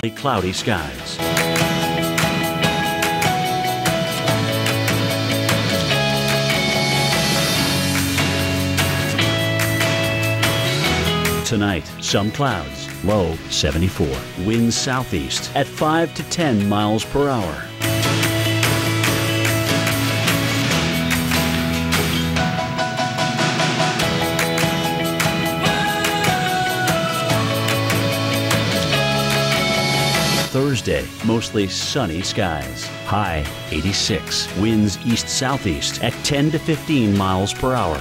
Cloudy skies. Tonight, some clouds, low 74. Winds southeast at 5 to 10 miles per hour. Thursday, mostly sunny skies. High 86. Winds east-southeast at 10 to 15 miles per hour.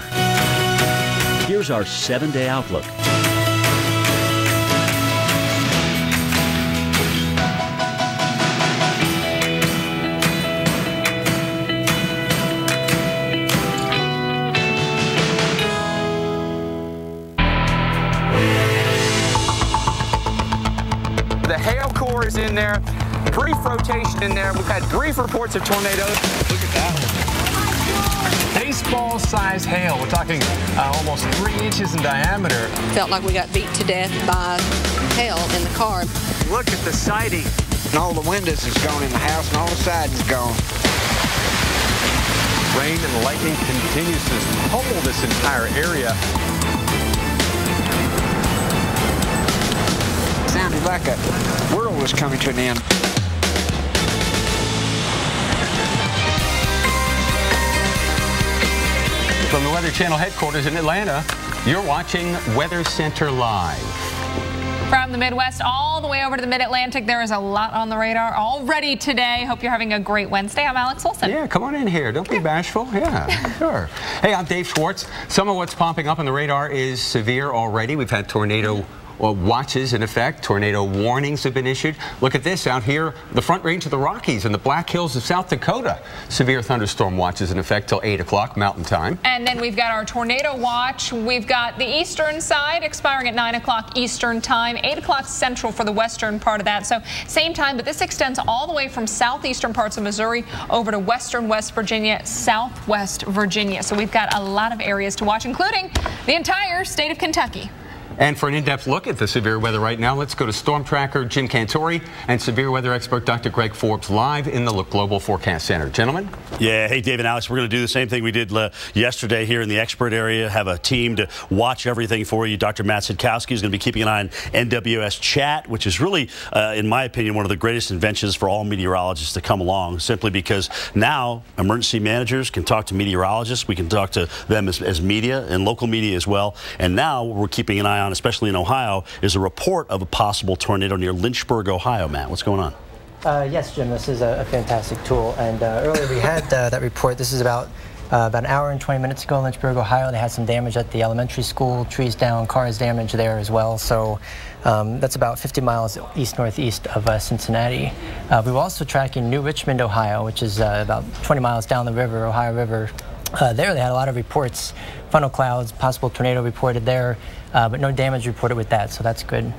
Here's our 7-day outlook. The hail core is in there, brief rotation in there. We've had brief reports of tornadoes. Look at that. Baseball-sized hail. We're talking almost 3 inches in diameter. Felt like we got beat to death by hail in the car. Look at the siding. And all the windows is gone in the house, and all the siding's gone. Rain and lightning continues to pummel this entire area. Sounded like a world was coming to an end. From the Weather Channel headquarters in Atlanta, you're watching Weather Center Live. From the Midwest all the way over to the Mid-Atlantic, there is a lot on the radar already today. Hope you're having a great Wednesday. I'm Alex Olson. Yeah, come on in here. Don't be bashful. Yeah, sure. Hey, I'm Dave Schwartz. Some of what's popping up on the radar is severe already. We've had tornado watches in effect. Tornado warnings have been issued. Look at this out here, the Front Range of the Rockies and the Black Hills of South Dakota. Severe thunderstorm watches in effect till 8 o'clock Mountain Time. And then we've got our tornado watch. We've got the eastern side expiring at 9 o'clock Eastern Time, 8 o'clock Central for the western part of that. So same time, but this extends all the way from southeastern parts of Missouri over to western West Virginia, southwest Virginia. So we've got a lot of areas to watch, including the entire state of Kentucky. And for an in-depth look at the severe weather right now, let's go to storm tracker Jim Cantore and severe weather expert Dr. Greg Forbes live in the Look Global Forecast Center. Gentlemen? Yeah, hey, Dave and Alex, we're going to do the same thing we did yesterday here in the expert area, have a team to watch everything for you. Dr. Matt Sidkowski is going to be keeping an eye on NWS Chat, which is really, in my opinion, one of the greatest inventions for all meteorologists to come along, simply because now emergency managers can talk to meteorologists. We can talk to them as media and local media as well. And now we're keeping an eye on, especially in Ohio, is a report of a possible tornado near Lynchburg, Ohio. Matt, what's going on? Yes, Jim, this is a fantastic tool. And earlier we had that report. This is about an hour and 20 minutes ago in Lynchburg, Ohio. They had some damage at the elementary school, trees down, cars damaged there as well. So that's about 50 miles east-northeast of Cincinnati. We were also tracking New Richmond, Ohio, which is about 20 miles down the river, Ohio River. There they had a lot of reports, funnel clouds, possible tornado reported there, but no damage reported with that, so that's good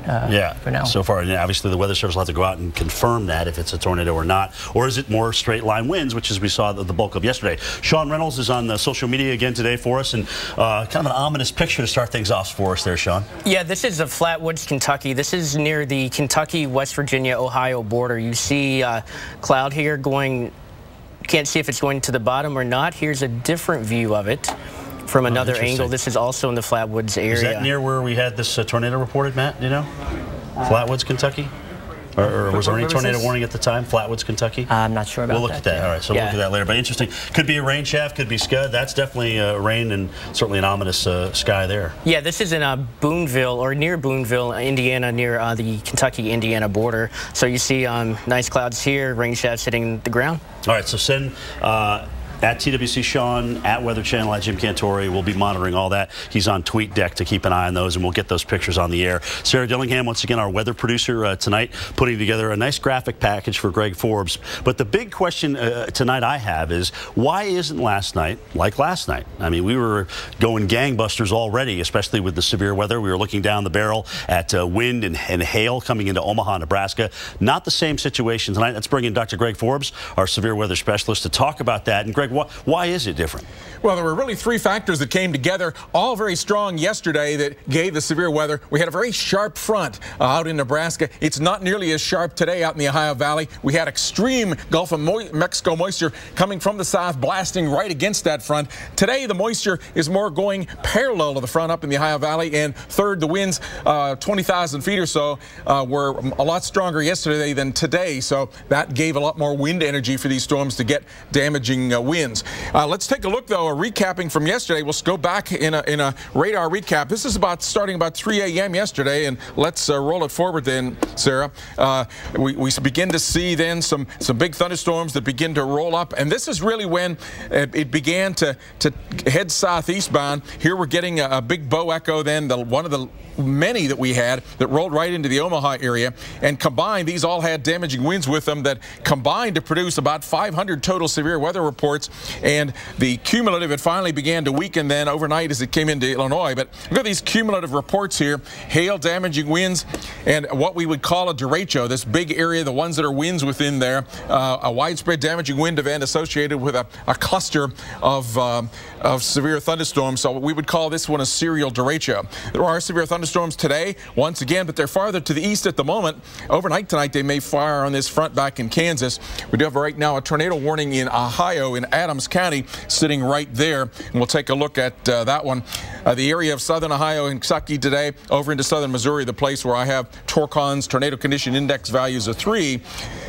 for now. So far, yeah, obviously the Weather Service will have to go out and confirm that if it's a tornado or not, or is it more straight line winds, which is we saw the bulk of yesterday. Sean Reynolds is on the social media again today for us, and kind of an ominous picture to start things off for us there, Sean. Yeah, this is Flatwoods, Kentucky. This is near the Kentucky, West Virginia, Ohio border. You see cloud here going. Can't see if it's going to the bottom or not. Here's a different view of it from another angle. This is also in the Flatwoods area. Is that near where we had this tornado reported, Matt? Do you know? Flatwoods, Kentucky? Or was there any tornado warning at the time? Flatwoods, Kentucky? I'm not sure about that. We'll look at that. Yeah. All right, so we'll look at that later. But interesting. Could be a rain shaft, could be scud. That's definitely rain and certainly an ominous sky there. Yeah, this is in Boonville, or near Boonville, Indiana, near the Kentucky-Indiana border. So you see nice clouds here, rain shafts hitting the ground. All right, so send at TWC Sean, at Weather Channel, at Jim Cantore. We'll be monitoring all that. He's on TweetDeck to keep an eye on those, and we'll get those pictures on the air. Sarah Dillingham, once again, our weather producer tonight, putting together a nice graphic package for Greg Forbes. But the big question tonight I have is, why isn't last night like last night? I mean, we were going gangbusters already, especially with the severe weather. We were looking down the barrel at wind and hail coming into Omaha, Nebraska. Not the same situation tonight. Let's bring in Dr. Greg Forbes, our severe weather specialist, to talk about that. And Greg, Greg, why is it different? Well, there were really three factors that came together, all very strong yesterday, that gave the severe weather. We had a very sharp front out in Nebraska. It's not nearly as sharp today out in the Ohio Valley. We had extreme Gulf of Mexico moisture coming from the south, blasting right against that front. Today, the moisture is more going parallel to the front up in the Ohio Valley. And third, the winds 20,000 feet or so were a lot stronger yesterday than today. So that gave a lot more wind energy for these storms to get damaging winds. Let's take a look, though. Recapping from yesterday. We'll go back in a radar recap. This is starting about 3 a.m. yesterday, and let's roll it forward then, Sarah. We begin to see then some big thunderstorms that begin to roll up, and this is really when it began to head southeastbound. Here we're getting a big bow echo then, one of the many that we had that rolled right into the Omaha area, and combined, these all had damaging winds with them that combined to produce about 500 total severe weather reports, and the cumulative, it finally began to weaken then overnight as it came into Illinois. But look at these cumulative reports here: hail, damaging winds, and what we would call a derecho, this big area, the ones that are winds within there, a widespread damaging wind event associated with a cluster of severe thunderstorms. So we would call this one a serial derecho. There are severe thunderstorms today, once again, but they're farther to the east at the moment. Overnight tonight, they may fire on this front back in Kansas. We do have right now a tornado warning in Ohio, in Adams County, sitting right there. And we'll take a look at that one. The area of southern Ohio and Kentucky today, over into southern Missouri, the place where I have Torcon's tornado condition index values of 3.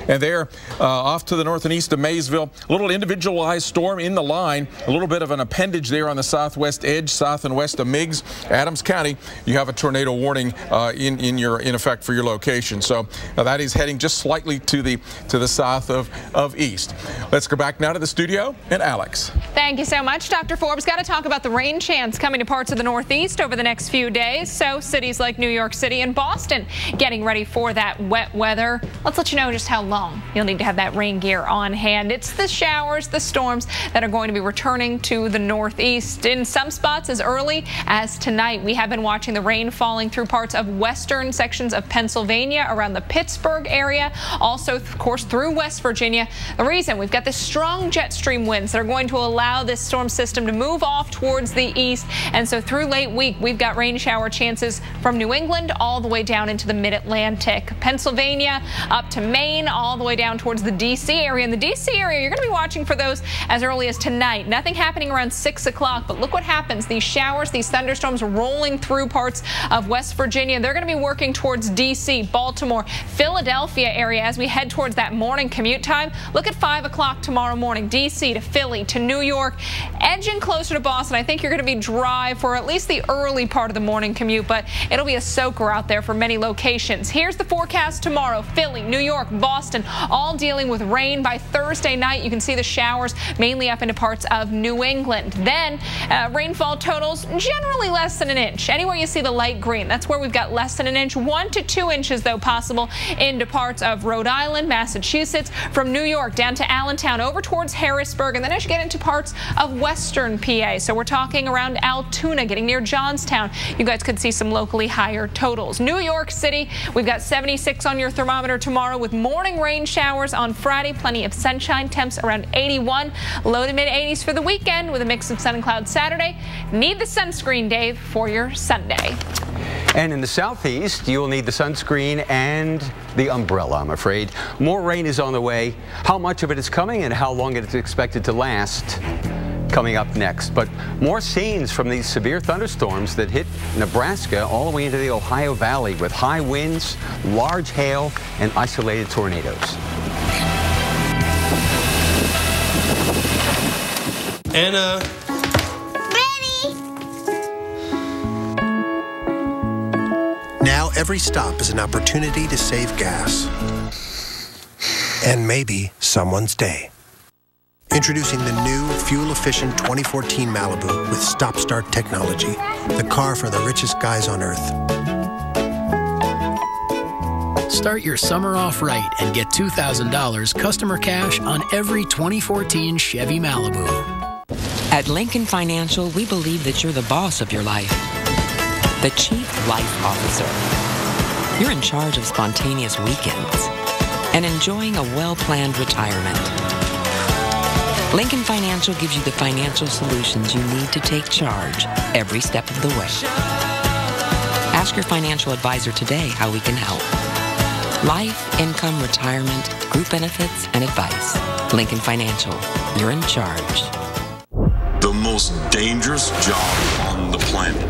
And there, off to the north and east of Maysville, a little individualized storm in the line, a little bit of an appendage there on the southwest edge, south and west of Meigs, Adams County. You have a tornado warning in effect for your location. So that is heading just slightly to the south of east. Let's go back now to the studio and Alex. Thank you so much, Dr. Forbes. Got to talk about the rain chance coming to parts of the Northeast over the next few days. So cities like New York City and Boston getting ready for that wet weather. Let's let you know just how long you'll need to have that rain gear on hand. It's the showers, the storms that are going to be returning to the Northeast. In some spots as early as tonight, we have been watching the rain falling through parts of western sections of Pennsylvania, around the Pittsburgh area, also, of course, through West Virginia. The reason, we've got the strong jet stream winds that are going to allow this storm system to move off towards the east. And so through late week, we've got rain shower chances from New England all the way down into the mid-Atlantic. Pennsylvania up to Maine, all the way down towards the D.C. area. In the D.C. area, you're going to be watching for those as early as tonight. Nothing happening around 6 o'clock, but look what happens. These showers, these thunderstorms rolling through parts of West Virginia. They're going to be working towards D.C., Baltimore, Philadelphia area as we head towards that morning commute time. Look at 5 o'clock tomorrow morning, D.C. to Philly to New York, edging closer to Boston. I think you're going to be dry for at least the early part of the morning commute, but it'll be a soaker out there for many locations. Here's the forecast tomorrow. Philly, New York, Boston, all dealing with rain by Thursday night. You can see the showers mainly up into parts of New England. Then rainfall totals generally less than an inch. Anywhere you see the light green, that's where we've got less than an inch. 1 to 2 inches, though, possible into parts of Rhode Island, Massachusetts, from New York down to Allentown, over towards Harrisburg, and then as you get into parts of western PA. So we're talking around Altoona, getting near Johnstown. You guys could see some locally higher totals. New York City, we've got 76 on your thermometer tomorrow with morning rain showers on Friday. Plenty of sunshine, temps around 81, low to mid 80s for the weekend with a mix of sun and clouds Saturday. Need the sunscreen, Dave, for your Sunday. And in the southeast, you'll need the sunscreen and the umbrella, I'm afraid. More rain is on the way. How much of it is coming and how long it is expected to last? Coming up next. But more scenes from these severe thunderstorms that hit Nebraska all the way into the Ohio Valley with high winds, large hail, and isolated tornadoes. Anna. Now every stop is an opportunity to save gas. And maybe someone's day. Introducing the new fuel-efficient 2014 Malibu with stop-start technology. The car for the richest guys on Earth. Start your summer off right and get $2,000 customer cash on every 2014 Chevy Malibu. At Lincoln Financial, we believe that you're the boss of your life. The Chief Life Officer. You're in charge of spontaneous weekends and enjoying a well-planned retirement. Lincoln Financial gives you the financial solutions you need to take charge every step of the way. Ask your financial advisor today how we can help. Life, income, retirement, group benefits, and advice. Lincoln Financial. You're in charge. The most dangerous job on the planet.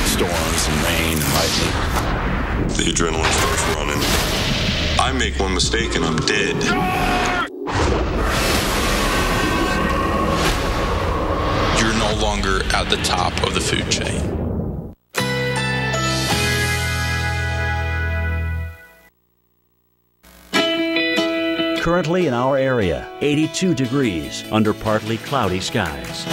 Storms and rain and lightning. The adrenaline starts running. I make one mistake and I'm dead. You're no longer at the top of the food chain. Currently in our area, 82 degrees under partly cloudy skies.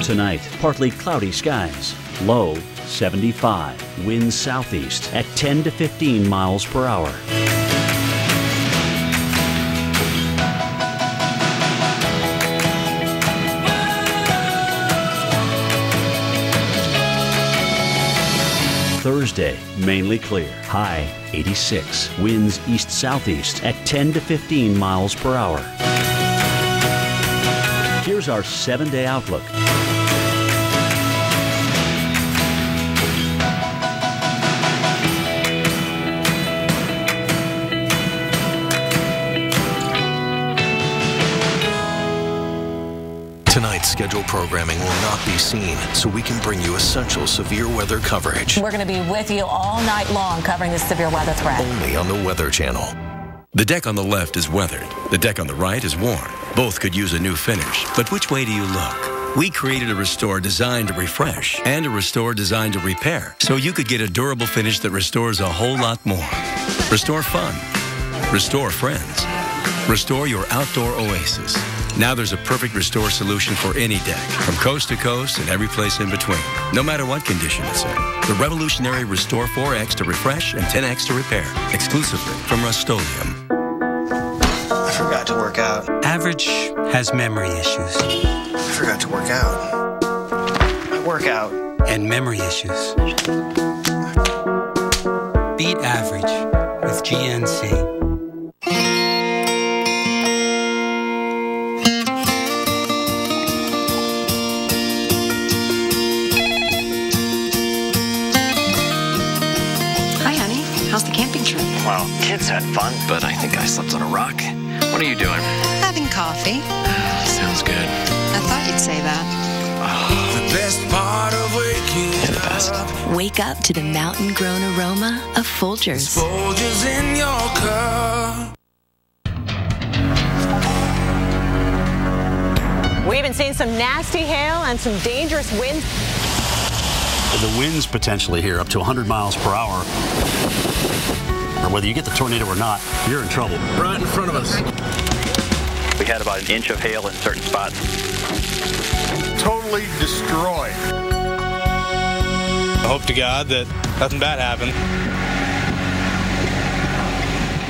Tonight, partly cloudy skies. Low 75. Winds southeast at 10 to 15 miles per hour. Thursday, mainly clear. High 86. Winds east-southeast at 10 to 15 miles per hour. Here's our 7-day outlook. Tonight's scheduled programming will not be seen, so we can bring you essential severe weather coverage. We're going to be with you all night long covering this severe weather threat. Only on the Weather Channel. The deck on the left is weathered. The deck on the right is worn. Both could use a new finish. But which way do you look? We created a Restore designed to refresh and a Restore designed to repair, so you could get a durable finish that restores a whole lot more. Restore fun. Restore friends. Restore your outdoor oasis. Now there's a perfect Restore solution for any deck, from coast to coast and every place in between, no matter what condition it's in. The revolutionary Restore 4X to refresh and 10X to repair, exclusively from Rust-Oleum. I forgot to work out. Average has memory issues. I forgot to work out. I work out. And memory issues. Beat average with GNC. How's the camping trip? Well, kids had fun, but I think I slept on a rock. What are you doing? Having coffee. Sounds good. I thought you'd say that. The best part of waking You're the best. Wake up to the mountain-grown aroma of Folgers. Folgers in your cup. We've been seeing some nasty hail and some dangerous winds. The winds potentially here up to 100 miles per hour. Or whether you get the tornado or not, you're in trouble. Right in front of us. We had about an inch of hail in certain spots. Totally destroyed. I hope to God that nothing bad happened.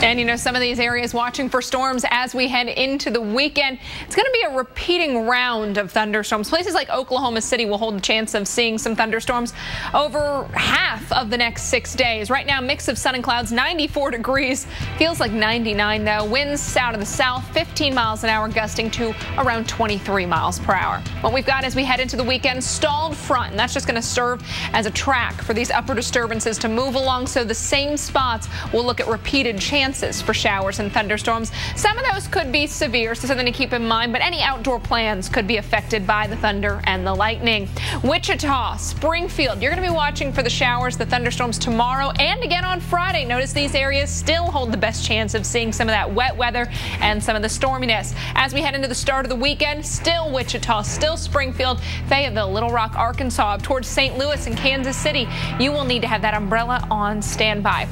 And, you know, some of these areas watching for storms as we head into the weekend. It's going to be a repeating round of thunderstorms. Places like Oklahoma City will hold a chance of seeing some thunderstorms over half of the next 6 days. Right now, mix of sun and clouds, 94 degrees. Feels like 99, though. Winds out of the south, 15 miles an hour, gusting to around 23 miles per hour. What we've got as we head into the weekend, stalled front, and that's just going to serve as a track for these upper disturbances to move along. So the same spots will look at repeated chances for showers and thunderstorms. Some of those could be severe, so something to keep in mind, but any outdoor plans could be affected by the thunder and the lightning. Wichita, Springfield, you're going to be watching for the showers, the thunderstorms tomorrow and again on Friday. Notice these areas still hold the best chance of seeing some of that wet weather and some of the storminess. As we head into the start of the weekend, still Wichita, still Springfield, Fayetteville, Little Rock, Arkansas, up towards St. Louis and Kansas City. You will need to have that umbrella on standby.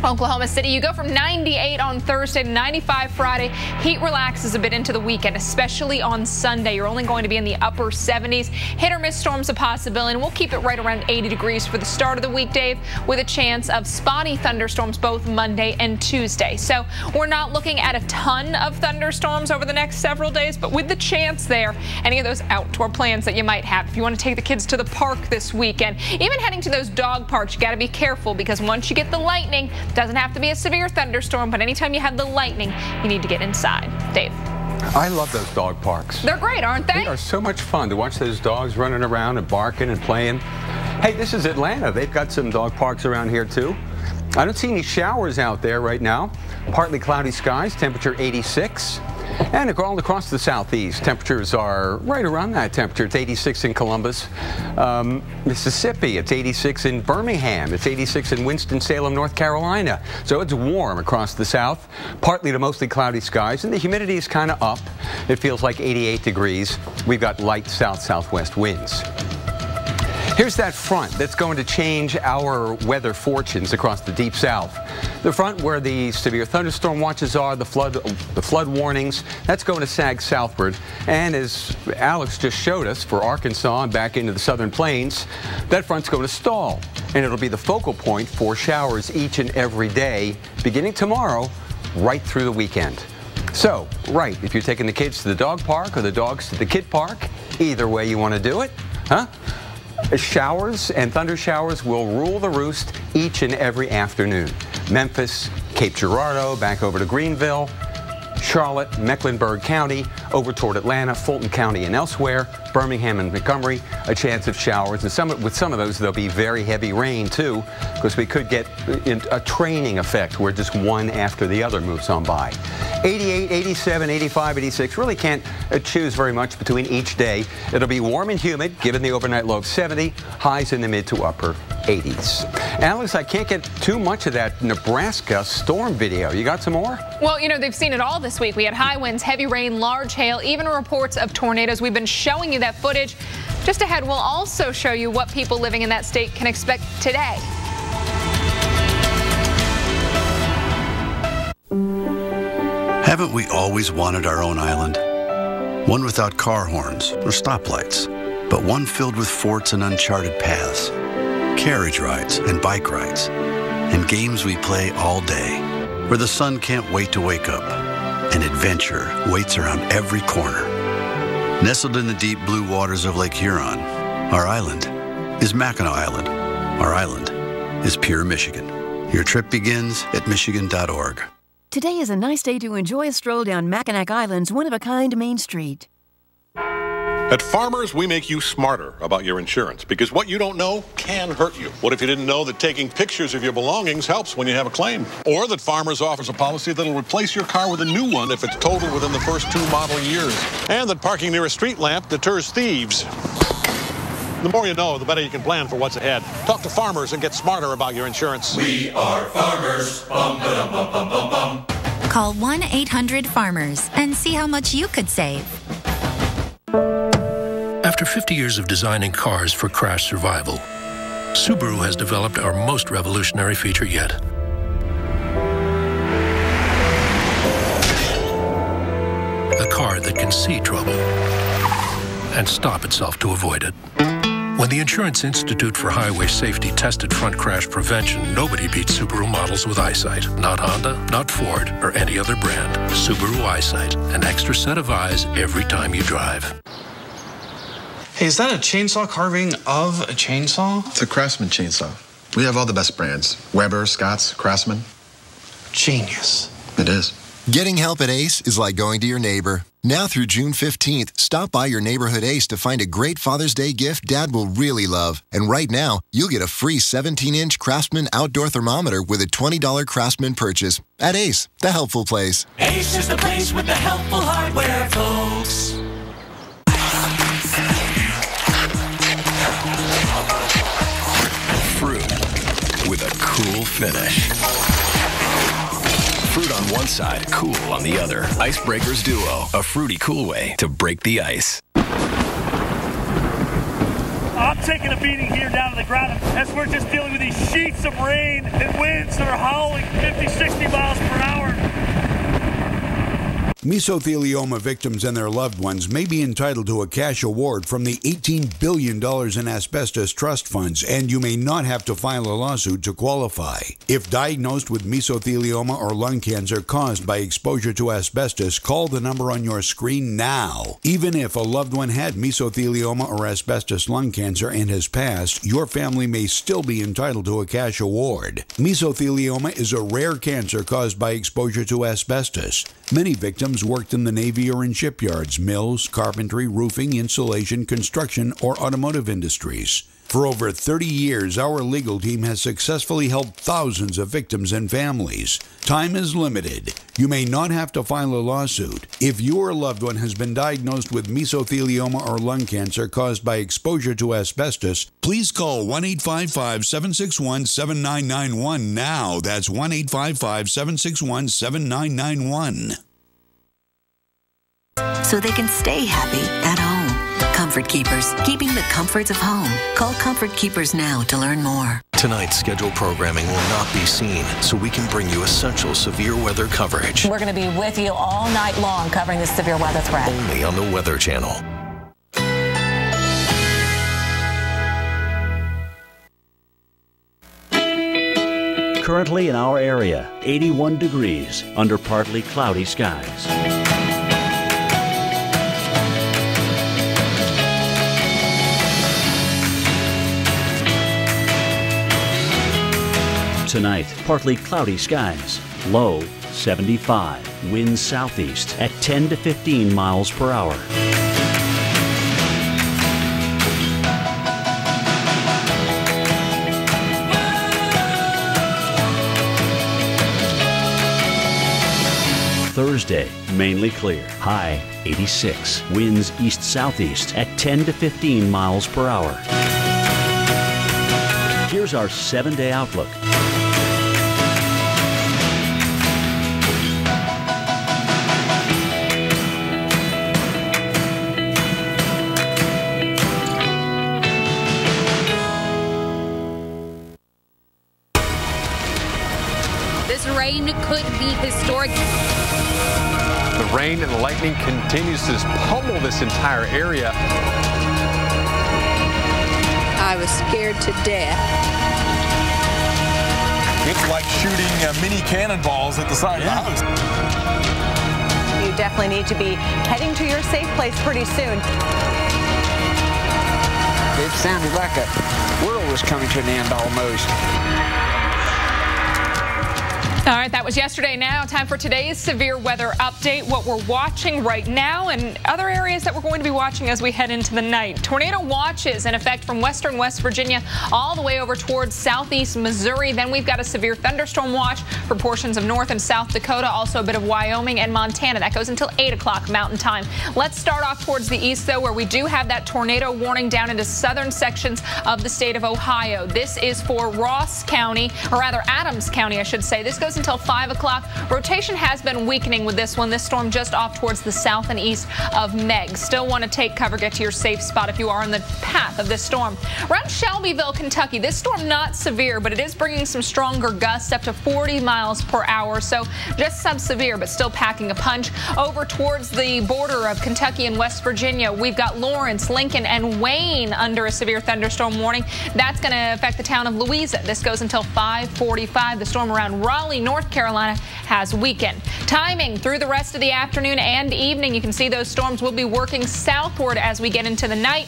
Oklahoma City, you go from 98 on Thursday to 95 Friday. Heat relaxes a bit into the weekend, especially on Sunday. You're only going to be in the upper 70s. Hit or miss storms a possibility, and we'll keep it right around 80 degrees for the start of the week, Dave, with a chance of spotty thunderstorms both Monday and Tuesday. So we're not looking at a ton of thunderstorms over the next several days, but with the chance there, any of those outdoor plans that you might have. If you want to take the kids to the park this weekend, even heading to those dog parks, you got to be careful because once you get the lightning, doesn't have to be a severe thunderstorm, but anytime you have the lightning, you need to get inside. Dave. I love those dog parks. They're great, aren't they? They are so much fun to watch those dogs running around and barking and playing. Hey, this is Atlanta. They've got some dog parks around here too. I don't see any showers out there right now. Partly cloudy skies, temperature 86. And all across the southeast, temperatures are right around that temperature. It's 86 in Columbus, Mississippi. It's 86 in Birmingham. It's 86 in Winston-Salem, North Carolina. So it's warm across the south, partly to mostly cloudy skies, and the humidity is kind of up. It feels like 88 degrees. We've got light south-southwest winds. Here's that front that's going to change our weather fortunes across the deep south. The front where the severe thunderstorm watches are, the flood warnings, that's going to sag southward. And as Alex just showed us for Arkansas and back into the southern plains, that front's going to stall. And it'll be the focal point for showers each and every day, beginning tomorrow, right through the weekend. So, right, if you're taking the kids to the dog park or the dogs to the kid park, either way you want to do it, huh? Showers and thunder showers will rule the roost each and every afternoon. Memphis, Cape Girardeau, back over to Greenville, Charlotte, Mecklenburg County, over toward Atlanta, Fulton County and elsewhere, Birmingham and Montgomery, a chance of showers. And with some of those, there'll be very heavy rain, too, because we could get a training effect where just one after the other moves on by. 88, 87, 85, 86. Really can't choose very much between each day. It'll be warm and humid, given the overnight low of 70, highs in the mid to upper 80s. Alex, I can't get too much of that Nebraska storm video. You got some more? Well, you know, they've seen it all this week. We had high winds, heavy rain, large hail, even reports of tornadoes. We've been showing you that footage. Just ahead, we'll also show you what people living in that state can expect today. Haven't we always wanted our own island? One without car horns or stoplights, but one filled with forts and uncharted paths, carriage rides and bike rides, and games we play all day, where the sun can't wait to wake up, and adventure waits around every corner. Nestled in the deep blue waters of Lake Huron, our island is Mackinac Island. Our island is pure Michigan. Your trip begins at Michigan.org. Today is a nice day to enjoy a stroll down Mackinac Island's one-of-a-kind Main Street. At Farmers, we make you smarter about your insurance because what you don't know can hurt you. What if you didn't know that taking pictures of your belongings helps when you have a claim? Or that Farmers offers a policy that'll replace your car with a new one if it's totaled within the first 2 model years? And that parking near a street lamp deters thieves. The more you know, the better you can plan for what's ahead. Talk to Farmers and get smarter about your insurance. We are Farmers. Bum, ba-dum, bum, bum, bum, bum. Call 1-800-FARMERS and see how much you could save. After 50 years of designing cars for crash survival, Subaru has developed our most revolutionary feature yet. A car that can see trouble and stop itself to avoid it. When the Insurance Institute for Highway Safety tested front crash prevention, nobody beat Subaru models with eyesight. Not Honda, not Ford, or any other brand. Subaru Eyesight, an extra set of eyes every time you drive. Hey, is that a chainsaw carving of a chainsaw? It's a Craftsman chainsaw. We have all the best brands. Weber, Scotts, Craftsman. Genius. It is. Getting help at Ace is like going to your neighbor. Now through June 15th, stop by your neighborhood Ace to find a great Father's Day gift Dad will really love. And right now, you'll get a free 17-inch Craftsman outdoor thermometer with a $20 Craftsman purchase. At Ace, the helpful place. Ace is the place with the helpful hardware, folks. Fruit with a cool finish. Fruit on one side, cool on the other. Icebreakers Duo, a fruity cool way to break the ice. I'm taking a beating here down to the ground as we're just dealing with these sheets of rain and winds that are howling 50, 60 miles per hour. Mesothelioma victims and their loved ones may be entitled to a cash award from the $18 billion in asbestos trust funds, and you may not have to file a lawsuit to qualify. If diagnosed with mesothelioma or lung cancer caused by exposure to asbestos, call the number on your screen now. Even if a loved one had mesothelioma or asbestos lung cancer and has passed, your family may still be entitled to a cash award. Mesothelioma is a rare cancer caused by exposure to asbestos. Many victims worked in the Navy or in shipyards, mills, carpentry, roofing, insulation, construction, or automotive industries. For over 30 years, our legal team has successfully helped thousands of victims and families. Time is limited. You may not have to file a lawsuit. If your loved one has been diagnosed with mesothelioma or lung cancer caused by exposure to asbestos, please call 1-855-761-7991 now. That's 1-855-761-7991. So they can stay happy at home. Comfort Keepers, keeping the comforts of home. Call Comfort Keepers now to learn more. Tonight's scheduled programming will not be seen, so we can bring you essential severe weather coverage. We're going to be with you all night long covering this severe weather threat. Only on the Weather Channel. Currently in our area, 81 degrees under partly cloudy skies. Tonight, partly cloudy skies, low 75, winds southeast at 10 to 15 miles per hour. Thursday, mainly clear, high 86, winds east-southeast at 10 to 15 miles per hour. Here's our 7-day outlook. This rain could be historic. The rain and the lightning continues to just pummel this entire area. I was scared to death. It's like shooting mini cannonballs at the side of the house. You definitely need to be heading to your safe place pretty soon. It sounded like a world was coming to an end almost. All right, that was yesterday. Now, time for today's severe weather update. What we're watching right now and other areas that we're going to be watching as we head into the night. Tornado watches in effect from western West Virginia all the way over towards southeast Missouri. Then we've got a severe thunderstorm watch for portions of North and South Dakota, also a bit of Wyoming and Montana. That goes until 8 o'clock Mountain Time. Let's start off towards the east, though, where we do have that tornado warning down into southern sections of the state of Ohio. This is for Ross County, or rather Adams County, I should say. This goes until 5 o'clock. Rotation has been weakening with this one. This storm just off towards the south and east of Meg. Still want to take cover, get to your safe spot if you are in the path of this storm. Around Shelbyville, Kentucky, this storm not severe, but it is bringing some stronger gusts up to 40 miles per hour. So just sub-severe, but still packing a punch. Over towards the border of Kentucky and West Virginia, we've got Lawrence, Lincoln, and Wayne under a severe thunderstorm warning. That's going to affect the town of Louisa. This goes until 5:45. The storm around Raleigh, North Carolina has weakened. Timing through the rest of the afternoon and evening. You can see those storms will be working southward as we get into the night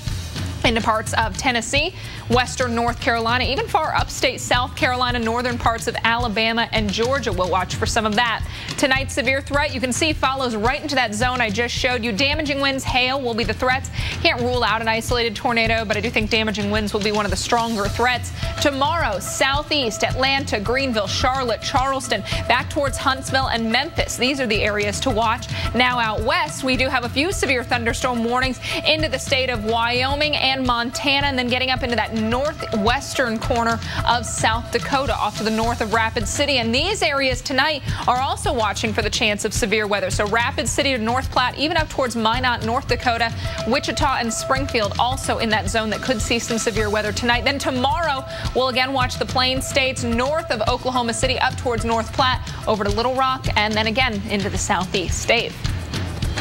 into parts of Tennessee, western North Carolina, even far upstate South Carolina, northern parts of Alabama and Georgia. We'll watch for some of that. Tonight's severe threat, you can see, follows right into that zone I just showed you. Damaging winds, hail will be the threats. Can't rule out an isolated tornado, but I do think damaging winds will be one of the stronger threats. Tomorrow, southeast, Atlanta, Greenville, Charlotte, Charleston, back towards Huntsville and Memphis. These are the areas to watch. Now out west, we do have a few severe thunderstorm warnings into the state of Wyoming and and Montana, and then getting up into that northwestern corner of South Dakota off to the north of Rapid City. And these areas tonight are also watching for the chance of severe weather. So Rapid City to North Platte, even up towards Minot, North Dakota, Wichita and Springfield also in that zone that could see some severe weather tonight. Then tomorrow, we'll again watch the Plains states north of Oklahoma City up towards North Platte, over to Little Rock, and then again into the southeast. Dave.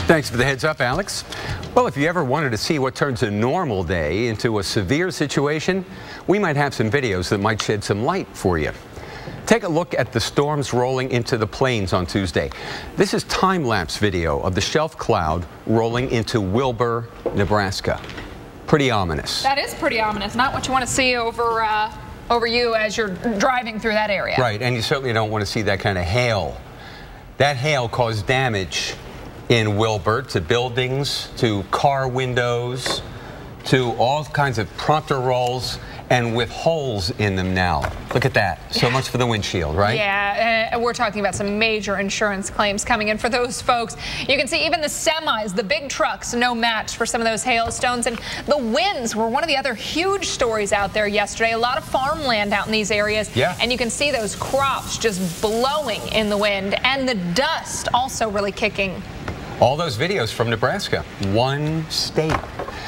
Thanks for the heads up, Alex. Well, if you ever wanted to see what turns a normal day into a severe situation, we might have some videos that might shed some light for you. Take a look at the storms rolling into the plains on Tuesday. This is time-lapse video of the shelf cloud rolling into Wilbur, Nebraska. Pretty ominous. That is pretty ominous. Not what you want to see over you as you're driving through that area. Right, and you certainly don't want to see that kind of hail. That hail caused damage in Wilbur to buildings, to car windows, to all kinds of prompter rolls, and with holes in them now. Look at that. So much for the windshield, right? Yeah, we're talking about some major insurance claims coming in for those folks. You can see even the semis, the big trucks, no match for some of those hailstones. And the winds were one of the other huge stories out there yesterday. A lot of farmland out in these areas. Yeah. And you can see those crops just blowing in the wind, and the dust also really kicking. All those videos from Nebraska, one state.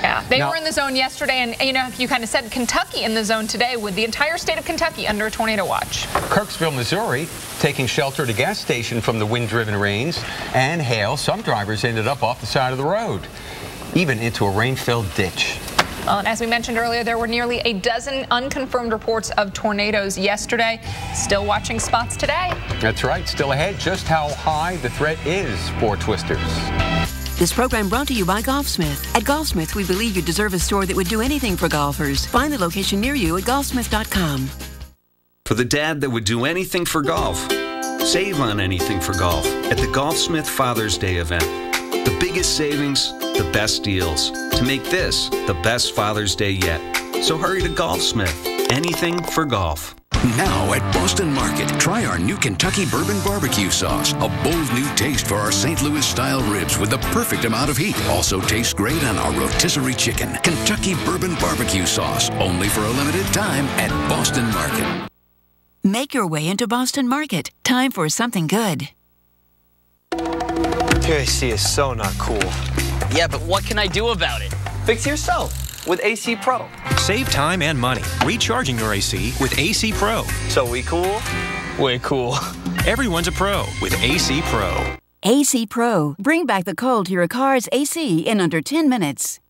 Yeah, they were in the zone yesterday, and you kind of said Kentucky in the zone today, with the entire state of Kentucky under a tornado watch. Kirksville, Missouri, taking shelter at a gas station from the wind-driven rains and hail. Some drivers ended up off the side of the road, even into a rain-filled ditch. Well, and as we mentioned earlier, there were nearly a dozen unconfirmed reports of tornadoes yesterday. Still watching spots today. That's right. Still ahead, just how high the threat is for twisters. This program brought to you by Golfsmith. At Golfsmith, we believe you deserve a store that would do anything for golfers. Find the location near you at golfsmith.com. For the dad that would do anything for golf, save on anything for golf at the Golfsmith Father's Day event. The biggest savings, the best deals, to make this the best Father's Day yet. So hurry to Golfsmith. Anything for golf. Now at Boston Market, try our new Kentucky Bourbon Barbecue Sauce. A bold new taste for our St. Louis-style ribs with the perfect amount of heat. Also tastes great on our rotisserie chicken. Kentucky Bourbon Barbecue Sauce, only for a limited time at Boston Market. Make your way into Boston Market. Time for something good. AC is so not cool. Yeah, but what can I do about it? Fix it yourself with AC Pro. Save time and money recharging your AC with AC Pro. So we cool? Way cool. Everyone's a pro with AC Pro. AC Pro. Bring back the cold to your car's AC in under 10 minutes.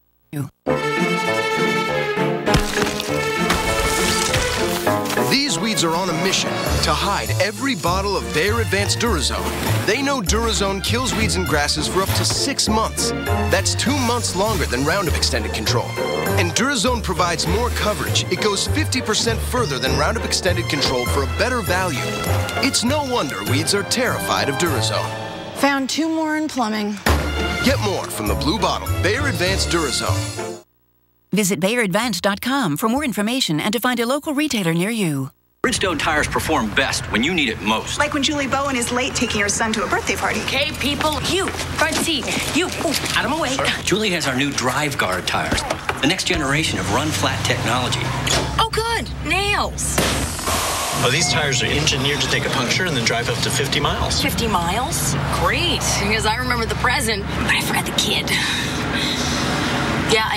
These weeds are on a mission to hide every bottle of Bayer Advanced Durazone. They know Durazone kills weeds and grasses for up to 6 months. That's 2 months longer than Roundup Extended Control. And Durazone provides more coverage. It goes 50% further than Roundup Extended Control for a better value. It's no wonder weeds are terrified of Durazone. Found 2 more in plumbing. Get more from the blue bottle, Bayer Advanced Durazone. Visit BayerAdvanced.com for more information and to find a local retailer near you. Bridgestone tires perform best when you need it most. Like when Julie Bowen is late taking her son to a birthday party. Okay, people, you, front seat, you, out of my way. Julie has our new Drive Guard tires, the next generation of run flat technology. Oh, good. Nails. Oh, these tires are engineered to take a puncture and then drive up to 50 miles. 50 miles? Great, because I remember the present, but I forgot the kid. Yeah,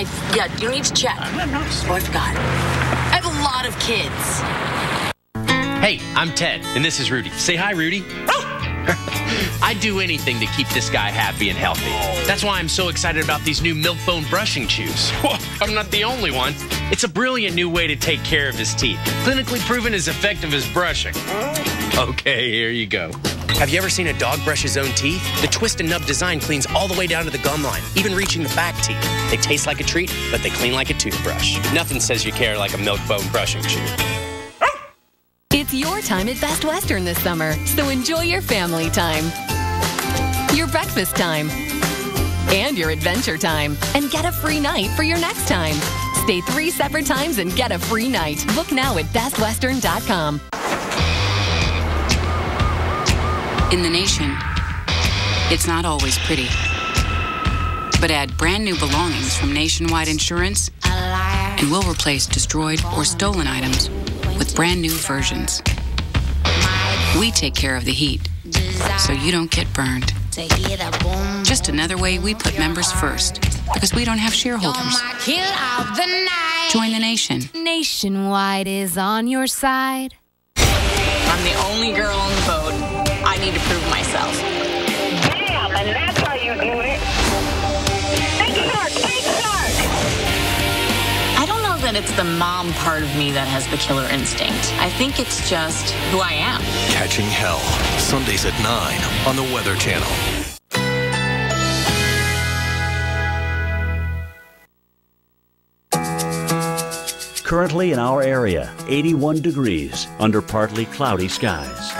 you need to check. Oh, I forgot. I have a lot of kids. Hey, I'm Ted, and this is Rudy. Say hi, Rudy. I'd do anything to keep this guy happy and healthy. That's why I'm so excited about these new Milk-Bone brushing chews. I'm not the only one. It's a brilliant new way to take care of his teeth. Clinically proven as effective as brushing. Okay, here you go. Have you ever seen a dog brush his own teeth? The twist and nub design cleans all the way down to the gum line, even reaching the back teeth. They taste like a treat, but they clean like a toothbrush. Nothing says you care like a Milk-Bone brushing chew. It's your time at Best Western this summer, so enjoy your family time, your breakfast time, and your adventure time, and get a free night for your next time. Stay 3 separate times and get a free night. Book now at bestwestern.com. In the nation, it's not always pretty. But add brand new belongings from Nationwide Insurance, And we'll replace destroyed or stolen items with brand new versions. We take care of the heat, so you don't get burned. Just another way we put members first, because we don't have shareholders. Join the nation. Nationwide is on your side. I'm the only girl on the boat. I need to prove myself. Damn, and that's how you do it. Take Shark, take Shark. I don't know that it's the mom part of me that has the killer instinct. I think it's just who I am. Catching Hell, Sundays at 9 on the Weather Channel. Currently in our area, 81 degrees under partly cloudy skies.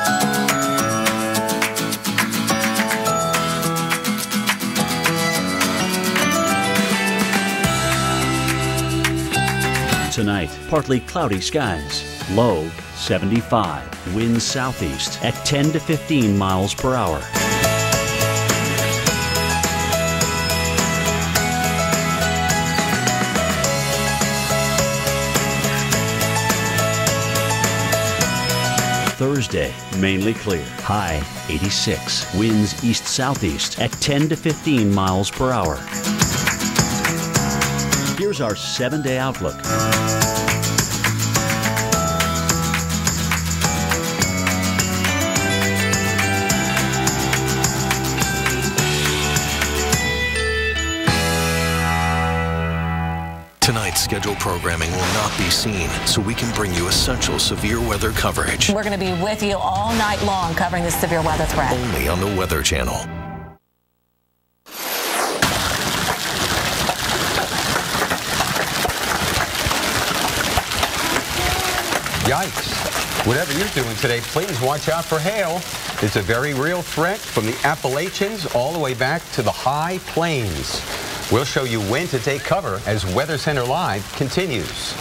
Tonight, partly cloudy skies. Low 75. Winds southeast at 10 to 15 miles per hour. Thursday, mainly clear. High 86. Winds east-southeast at 10 to 15 miles per hour. Here's our 7-day outlook. Tonight's scheduled programming will not be seen, so we can bring you essential severe weather coverage. We're going to be with you all night long covering this severe weather threat. Only on the Weather Channel. Yikes. Whatever you're doing today, please watch out for hail. It's a very real threat from the Appalachians all the way back to the high plains. We'll show you when to take cover as Weather Center Live continues.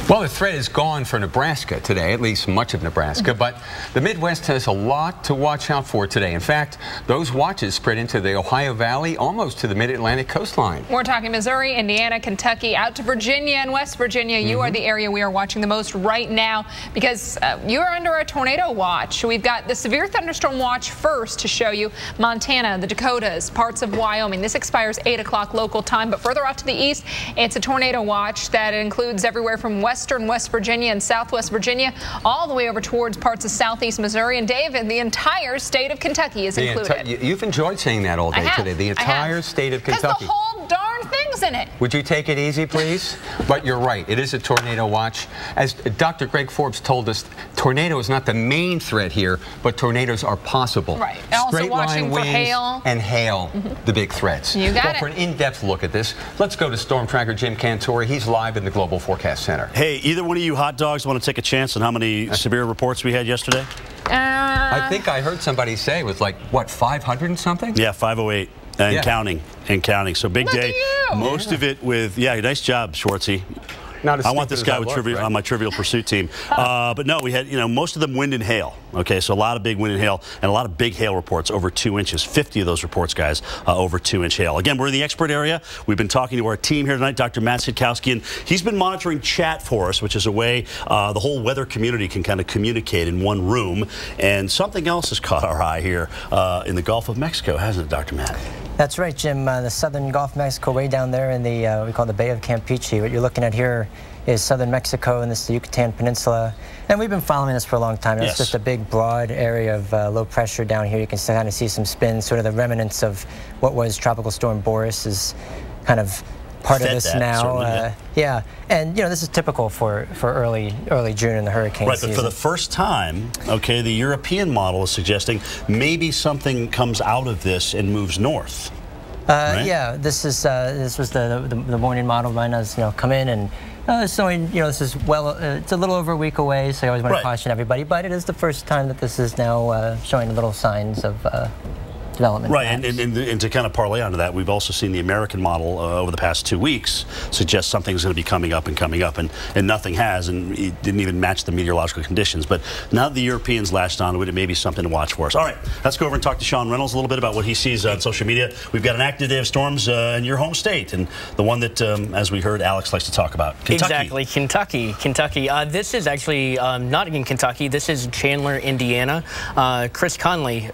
Well, the threat is gone for Nebraska today, at least much of Nebraska, but the Midwest has a lot to watch out for today. In fact, those watches spread into the Ohio Valley, almost to the Mid-Atlantic coastline. We're talking Missouri, Indiana, Kentucky, out to Virginia and West Virginia. You are the area we are watching the most right now because you are under a tornado watch. We've got the severe thunderstorm watch first to show you Montana, the Dakotas, parts of Wyoming. This expires 8 o'clock local time, but further out to the east, it's a tornado watch that includes everywhere from western West Virginia and southwest Virginia, all the way over towards parts of southeast Missouri. And David, the entire state of Kentucky is included. You've enjoyed saying that all day today. The entire state of Kentucky. Because the whole darn thing's in it. Would you take it easy, please? But you're right. It is a tornado watch. As Dr. Greg Forbes told us, tornado is not the main threat here, but tornadoes are possible. Right. And also watching for hail. And hail, the big threats. You got it. For an in-depth look at this, let's go to Storm Tracker Jim Cantore. He's live in the Global Forecast Center. Hey, either one of you hot dogs want to take a chance on how many severe reports we had yesterday? I think I heard somebody say it was like, what, 500 and something? Yeah, 508 and counting. And counting. So big day. Most of it with, nice job, Schwartzy. I want this guy with on my Trivial Pursuit team. But no, we had, most of them wind and hail. Okay, so a lot of big wind and hail and a lot of big hail reports over 2 inches. 50 of those reports, guys, over 2-inch hail. Again, we're in the expert area. We've been talking to our team here tonight, Dr. Matt Sitkowski, and he's been monitoring chat for us, which is a way the whole weather community can kind of communicate in one room. And something else has caught our eye here in the Gulf of Mexico, hasn't it, Dr. Matt? That's right, Jim. The southern Gulf of Mexico, way down there in the, we call the Bay of Campeche. What you're looking at here is southern Mexico, and this is the Yucatan Peninsula. And we've been following this for a long time. It's just a big, broad area of low pressure down here. You can kind of see some spins, sort of the remnants of what was Tropical Storm Boris is kind of part of this now. Yeah, and this is typical for early June in the hurricane season. But for the first time, okay, the European model is suggesting maybe something comes out of this and moves north. Right? Yeah, this was the morning model mine has come in and so this is it's a little over a week away, so I always want to caution everybody. But it is the first time that this is now showing little signs of development. Right, and to kind of parlay onto that, we've also seen the American model over the past 2 weeks suggest something's going to be coming up, and nothing has, and it didn't even match the meteorological conditions. But now that the Europeans latched onto it, it may be something to watch for us. All right, let's go over and talk to Sean Reynolds a little bit about what he sees on social media. We've got an active day of storms in your home state, and the one that, as we heard, Alex likes to talk about, Kentucky. Exactly, Kentucky. This is actually not in Kentucky. This is Chandler, Indiana. Chris Conley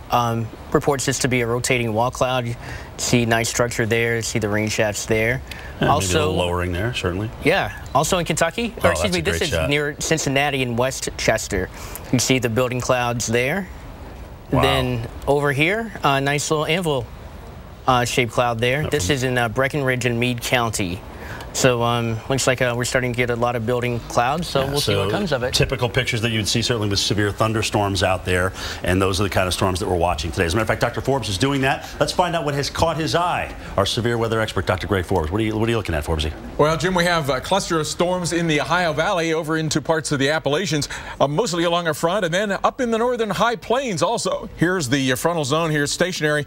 reports this to be a rotating wall cloud. You see nice structure there. See the rain shafts there. Yeah, also, maybe a little lowering there, certainly. Yeah. Also in Kentucky, or excuse me, this is near Cincinnati and Westchester. You see the building clouds there. Wow. Then over here, a nice little anvil shaped cloud there. This is in Breckenridge and Meade County. So looks like we're starting to get a lot of building clouds, so we'll see what comes of it. Typical pictures that you'd see certainly with severe thunderstorms out there, and those are the kind of storms that we're watching today. As a matter of fact, Dr. Forbes is doing that. Let's find out what has caught his eye. Our severe weather expert, Dr. Greg Forbes. What are you looking at, Forbesy? Well, Jim, we have a cluster of storms in the Ohio Valley over into parts of the Appalachians, mostly along our front, and then up in the northern high plains also. Here's the frontal zone here, stationary.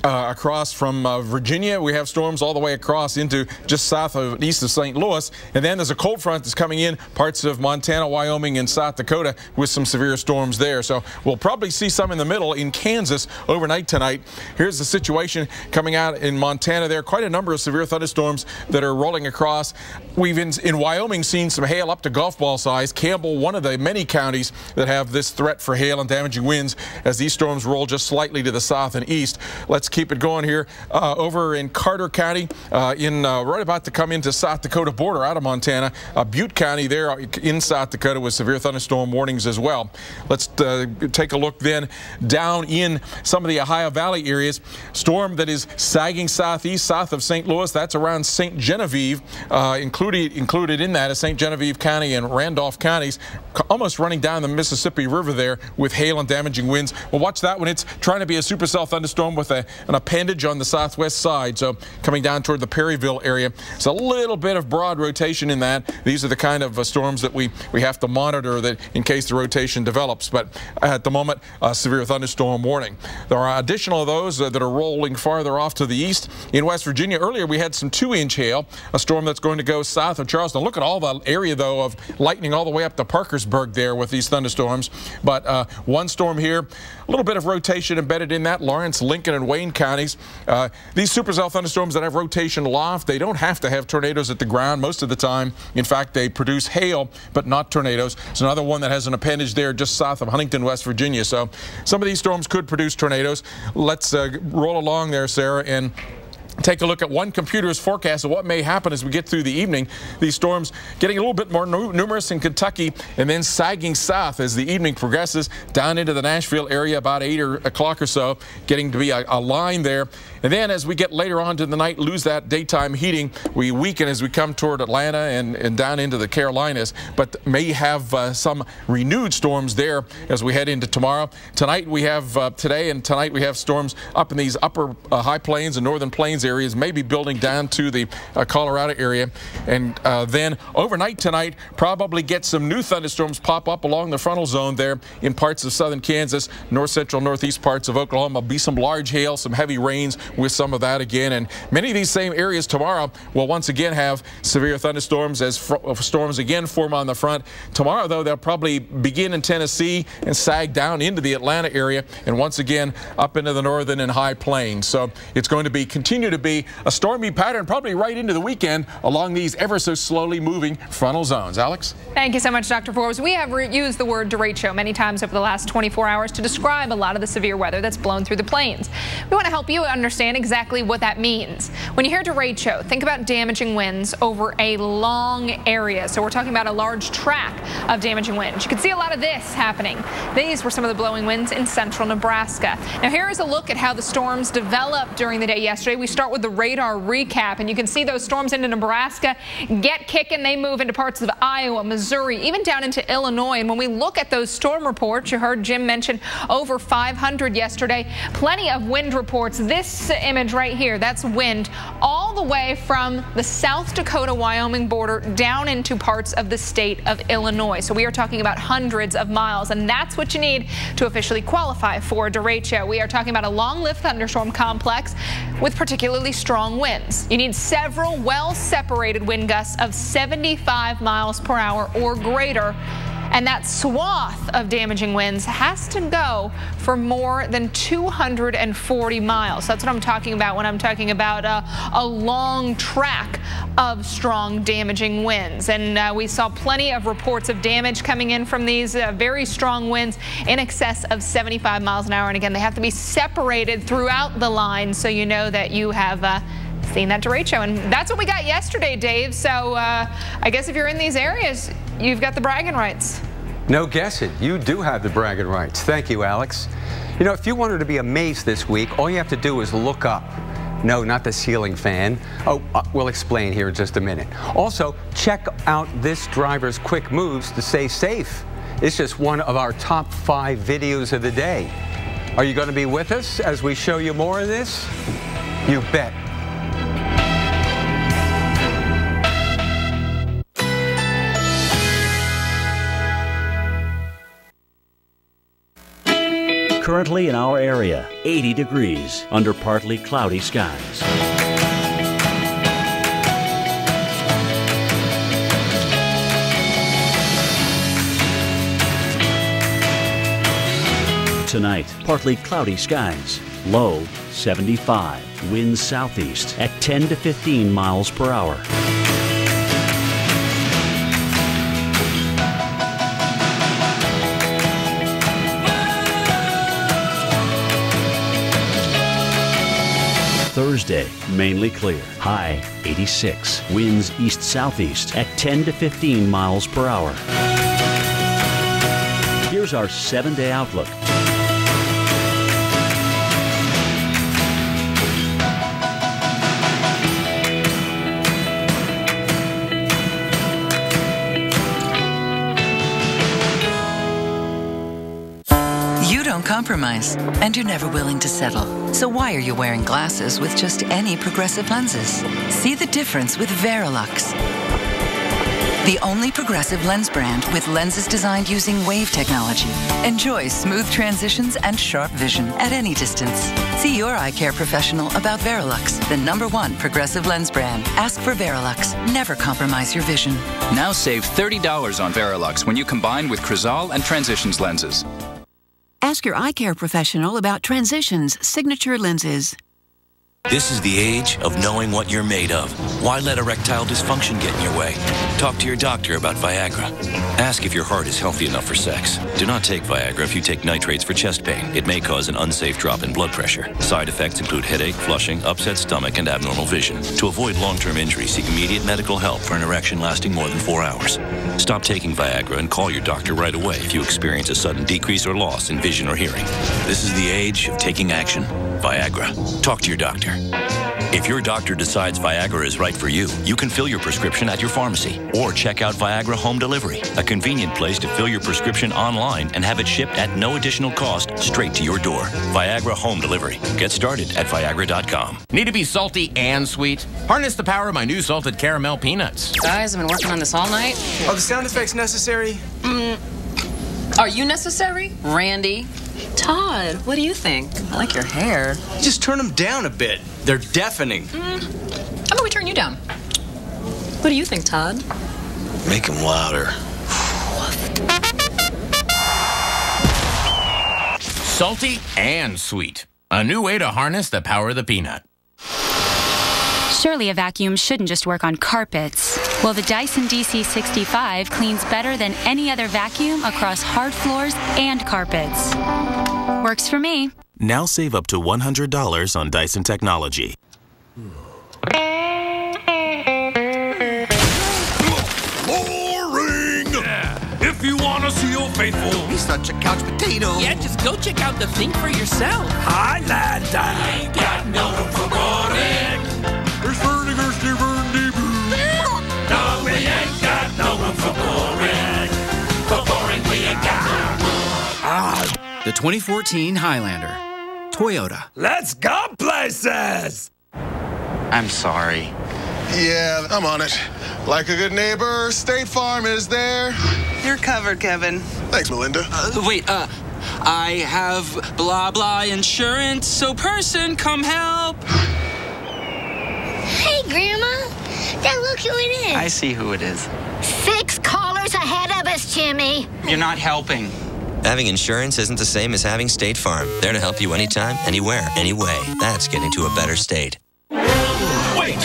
Across from Virginia, we have storms all the way across into just south of east of St. Louis, and then there's a cold front that's coming in parts of Montana, Wyoming, and South Dakota with some severe storms there. So we'll probably see some in the middle in Kansas overnight tonight. Here's the situation coming out in Montana. There are quite a number of severe thunderstorms that are rolling across. We've in Wyoming seen some hail up to golf ball size. Campbell, one of the many counties that have this threat for hail and damaging winds as these storms roll just slightly to the south and east. Let's keep it going here over in Carter County, right about to come into South Dakota border out of Montana. Butte County there in South Dakota with severe thunderstorm warnings as well. Let's take a look then down in some of the Ohio Valley areas. Storm that is sagging southeast, south of St. Louis. That's around St. Genevieve. Included in that is St. Genevieve County and Randolph counties, almost running down the Mississippi River there with hail and damaging winds. Well, watch that when it's trying to be a supercell thunderstorm with an appendage on the southwest side, so coming down toward the Perryville area. It's a little bit of broad rotation in that. These are the kind of storms that we have to monitor that in case the rotation develops, but at the moment, a severe thunderstorm warning. There are additional of those that are rolling farther off to the east. In West Virginia earlier, we had some 2-inch hail, a storm that's going to go south of Charleston. Look at all the area, though, of lightning all the way up to Parkersburg there with these thunderstorms. But one storm here, a little bit of rotation embedded in that, Lawrence, Lincoln, and Wayne counties. These supercell thunderstorms that have rotation loft, they don't have to have tornadoes at the ground most of the time. In fact, they produce hail, but not tornadoes. It's another one that has an appendage there just south of Huntington, West Virginia. So some of these storms could produce tornadoes. Let's roll along there, Sarah, and take a look at one computer's forecast of what may happen as we get through the evening. These storms getting a little bit more numerous in Kentucky and then sagging south as the evening progresses down into the Nashville area about 8 o'clock or so, getting to be a line there. And then as we get later on to the night, lose that daytime heating. We weaken as we come toward Atlanta and down into the Carolinas, but may have some renewed storms there as we head into tomorrow. Tonight we have, today and tonight we have storms up in these upper high plains and northern plains areas, maybe building down to the Colorado area. And then overnight tonight, probably get some new thunderstorms pop up along the frontal zone there in parts of southern Kansas, north central, northeast parts of Oklahoma. Be some large hail, some heavy rains with some of that again. And many of these same areas tomorrow will once again have severe thunderstorms as storms again form on the front. Tomorrow, though, they'll probably begin in Tennessee and sag down into the Atlanta area and once again up into the northern and high plains. So it's going to continue to be a stormy pattern probably right into the weekend along these ever so slowly moving frontal zones. Alex? Thank you so much, Dr. Forbes. We have used the word derecho many times over the last 24 hours to describe a lot of the severe weather that's blown through the plains. We want to help you understand exactly what that means. When you hear derecho, think about damaging winds over a long area. So we're talking about a large tract of damaging winds. You can see a lot of this happening. These were some of the blowing winds in central Nebraska. Now here is a look at how the storms developed during the day yesterday. We start with with the radar recap, and you can see those storms into Nebraska get kicking. They move into parts of Iowa, Missouri, even down into Illinois. And when we look at those storm reports, you heard Jim mention over 500 yesterday. Plenty of wind reports. This image right here, that's wind all the way from the South Dakota-Wyoming border down into parts of the state of Illinois. So we are talking about hundreds of miles, and that's what you need to officially qualify for a derecho. We are talking about a long-lived thunderstorm complex with particularly strong winds. You need several well-separated wind gusts of 75 miles per hour or greater. And that swath of damaging winds has to go for more than 240 miles. That's what I'm talking about when I'm talking about a long track of strong damaging winds. And we saw plenty of reports of damage coming in from these very strong winds in excess of 75 miles an hour. And again, they have to be separated throughout the line so you know that you have seen that derecho. And that's what we got yesterday, Dave. So I guess if you're in these areas, you've got the bragging rights. No guessing. You do have the bragging rights. Thank you, Alex. You know, if you wanted to be amazed this week, all you have to do is look up. No, not the ceiling fan. Oh, we'll explain here in just a minute. Also, check out this driver's quick moves to stay safe. It's just one of our top 5 videos of the day. Are you going to be with us as we show you more of this? You bet. Currently in our area, 80 degrees under partly cloudy skies. Tonight, partly cloudy skies, low 75, winds southeast at 10 to 15 miles per hour. Thursday, mainly clear. High 86. Winds east-southeast at 10 to 15 miles per hour. Here's our 7-day outlook. Compromise, and you're never willing to settle. So why are you wearing glasses with just any progressive lenses? See the difference with Verilux, the only progressive lens brand with lenses designed using wave technology. Enjoy smooth transitions and sharp vision at any distance. See your eye care professional about Verilux, the #1 progressive lens brand. Ask for Verilux. Never compromise your vision. Now save $30 on Verilux when you combine with Crizal and Transitions lenses. Ask your eye care professional about Transitions signature lenses. This is the age of knowing what you're made of. Why let erectile dysfunction get in your way? Talk to your doctor about Viagra. Ask if your heart is healthy enough for sex. Do not take Viagra if you take nitrates for chest pain. It may cause an unsafe drop in blood pressure. Side effects include headache, flushing, upset stomach, and abnormal vision. To avoid long-term injury, seek immediate medical help for an erection lasting more than 4 hours. Stop taking Viagra and call your doctor right away if you experience a sudden decrease or loss in vision or hearing. This is the age of taking action. Viagra. Talk to your doctor. If your doctor decides Viagra is right for you, you can fill your prescription at your pharmacy or check out Viagra Home Delivery, a convenient place to fill your prescription online and have it shipped at no additional cost straight to your door. Viagra Home Delivery. Get started at Viagra.com. Need to be salty and sweet? Harness the power of my new salted caramel peanuts. Guys, I've been working on this all night. Are the sound effects necessary? Are you necessary? Randy? Todd, what do you think? I like your hair. Just turn them down a bit. They're deafening. How about we turn you down? What do you think, Todd? Make them louder. Salty and sweet. A new way to harness the power of the peanut. Surely a vacuum shouldn't just work on carpets. Well, the Dyson DC65 cleans better than any other vacuum across hard floors and carpets. Works for me. Now save up to $100 on Dyson technology. Boring! Yeah. If you want to see your faithful, he's such a couch potato. Yeah, just go check out the thing for yourself. Highlander. Ain't got no room for boring. 2014 Highlander. Toyota. Let's go places! I'm sorry. Yeah, I'm on it. Like a good neighbor, State Farm is there. You're covered, Kevin. Thanks, Melinda. I have blah blah insurance, so person, come help. Hey, Grandma. Now look who it is. I see who it is. 6 callers ahead of us, Jimmy. You're not helping. Having insurance isn't the same as having State Farm. There to help you anytime, anywhere, anyway. That's getting to a better state. Wait!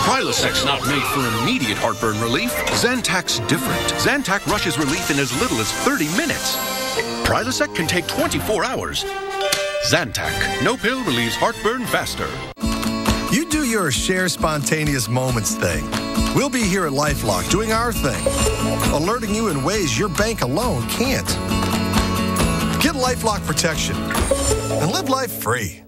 Prilosec's not made for immediate heartburn relief. Zantac's different. Zantac rushes relief in as little as 30 minutes. Prilosec can take 24 hours. Zantac. No pill relieves heartburn faster. You do your share spontaneous moments thing. We'll be here at LifeLock doing our thing, alerting you in ways your bank alone can't. Get LifeLock protection and live life free.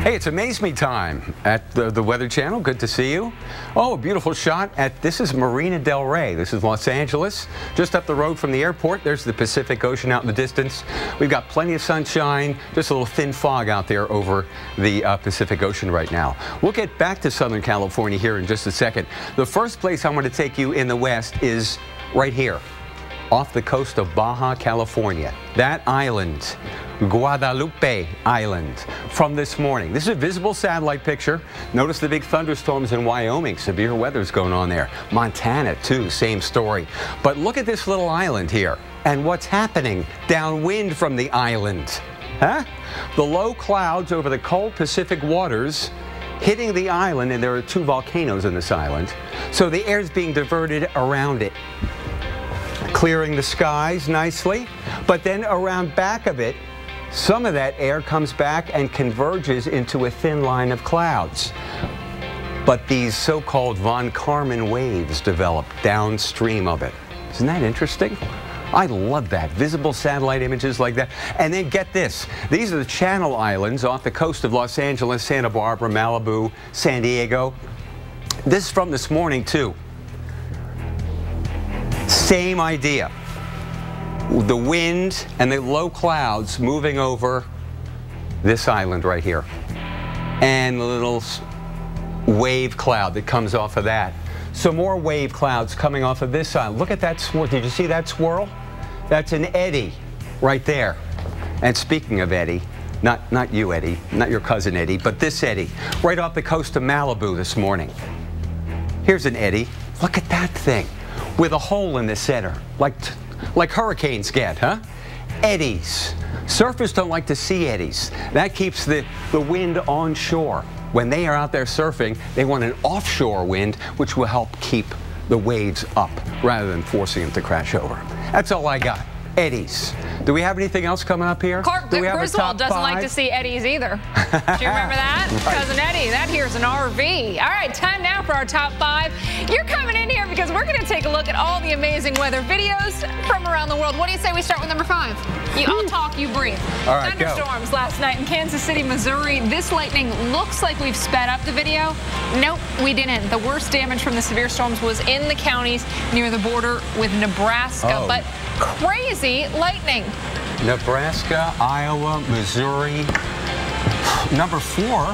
Hey, it's Amaze Me time at the Weather Channel. Good to see you. Oh, a beautiful shot this is Marina Del Rey. This is Los Angeles. Just up the road from the airport, there's the Pacific Ocean out in the distance. We've got plenty of sunshine, just a little thin fog out there over the Pacific Ocean right now. We'll get back to Southern California here in just a second. The first place I'm going to take you in the West is right here, off the coast of Baja California. That island, Guadalupe Island, from this morning. This is a visible satellite picture. Notice the big thunderstorms in Wyoming. Severe weather's going on there. Montana, too, same story. But look at this little island here and what's happening downwind from the island. Huh? The low clouds over the cold Pacific waters hitting the island, and there are 2 volcanoes in this island. So the air's being diverted around it, clearing the skies nicely. But then around back of it, some of that air comes back and converges into a thin line of clouds. But these so-called von Karman waves develop downstream of it. Isn't that interesting? I love that. Visible satellite images like that. And then get this. These are the Channel Islands off the coast of Los Angeles, Santa Barbara, Malibu, San Diego. This is from this morning, too. Same idea. The wind and the low clouds moving over this island right here. And the little wave cloud that comes off of that. Some more wave clouds coming off of this island. Look at that swirl. Did you see that swirl? That's an eddy right there. And speaking of eddy, not you, Eddie, not your cousin Eddie, but this eddy, right off the coast of Malibu this morning. Here's an eddy. Look at that thing with a hole in the center, like hurricanes get, huh? Eddies. Surfers don't like to see eddies. That keeps the wind onshore. When they are out there surfing, they want an offshore wind, which will help keep the waves up rather than forcing them to crash over. That's all I got. Eddies. Do we have anything else coming up here? Clark Griswold doesn't like to see eddies either. Do you remember that? Cousin Eddie, that here's an RV. All right, time now for our top 5. You're coming in here because we're going to take a look at all the amazing weather videos from around the world. What do you say we start with number 5? I'll talk, you breathe. All right, thunderstorms last night in Kansas City, Missouri. This lightning looks like we've sped up the video. Nope, we didn't. The worst damage from the severe storms was in the counties near the border with Nebraska. But crazy lightning. Nebraska, Iowa, Missouri. Number 4.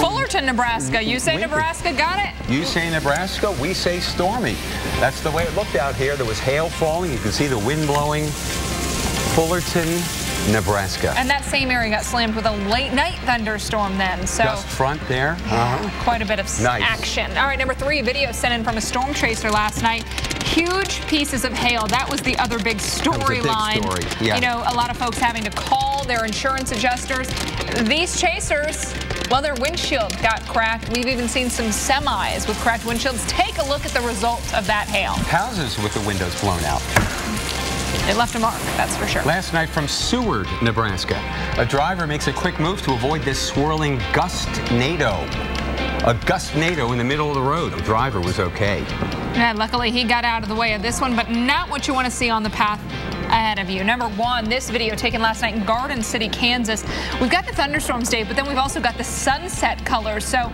Fullerton, Nebraska. You say Nebraska, got it? You say Nebraska, we say stormy. That's the way it looked out here. There was hail falling. You can see the wind blowing. Fullerton, Nebraska. And that same area got slammed with a late night thunderstorm then. So gust front there. Quite a bit of action. All right, number 3, video sent in from a storm chaser last night. Huge pieces of hail. That was the other big storyline. Yeah. You know, a lot of folks having to call their insurance adjusters. These chasers, well, their windshield got cracked. We've even seen some semis with cracked windshields. Take a look at the result of that hail. Houses with the windows blown out. It left a mark, that's for sure. Last night from Seward, Nebraska. A driver makes a quick move to avoid this swirling gust-nado. A gust-nado in the middle of the road. The driver was okay. Yeah, luckily he got out of the way of this one, but not what you want to see on the path ahead of you. Number 1, this video taken last night in Garden City, Kansas. We've got the thunderstorms, Dave, but then we've also got the sunset colors. So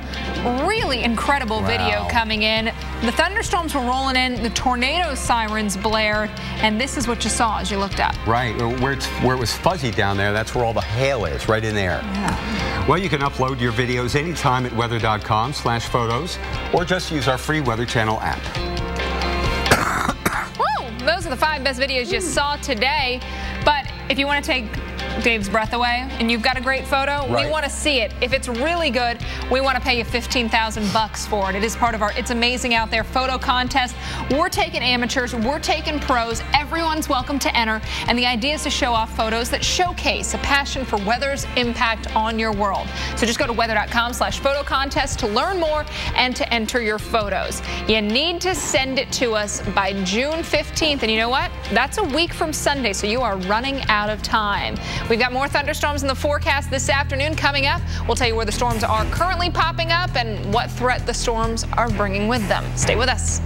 really incredible video coming in. The thunderstorms were rolling in, the tornado sirens blared, and this is what you saw as you looked up. Right, where it was fuzzy down there, that's where all the hail is, right in there. Yeah. Well, you can upload your videos anytime at weather.com/photos or just use our free Weather Channel app. Those are the 5 best videos you saw today. But if you want to take Dave's breath away and you've got a great photo, we want to see it. If it's really good, we want to pay you $15,000 for it. It is part of our It's Amazing Out There photo contest. We're taking amateurs, we're taking pros. Everyone's welcome to enter. And the idea is to show off photos that showcase a passion for weather's impact on your world. So just go to weather.com/photo contest to learn more and to enter your photos. You need to send it to us by June 15th. And you know what? That's a week from Sunday, so you are running out of time. We've got more thunderstorms in the forecast this afternoon coming up. We'll tell you where the storms are currently popping up and what threat the storms are bringing with them. Stay with us.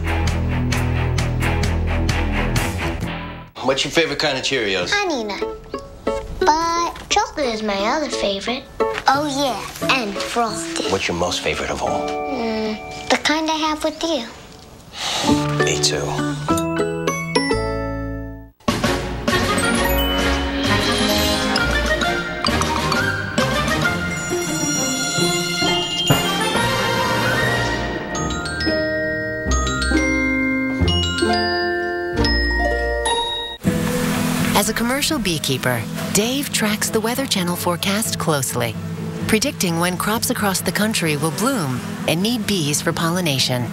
What's your favorite kind of Cheerios? Honey nut. But chocolate is my other favorite. Oh yeah, and frosted. What's your most favorite of all? The kind I have with you. Me too. As a commercial beekeeper, Dave tracks the Weather Channel forecast closely, predicting when crops across the country will bloom and need bees for pollination.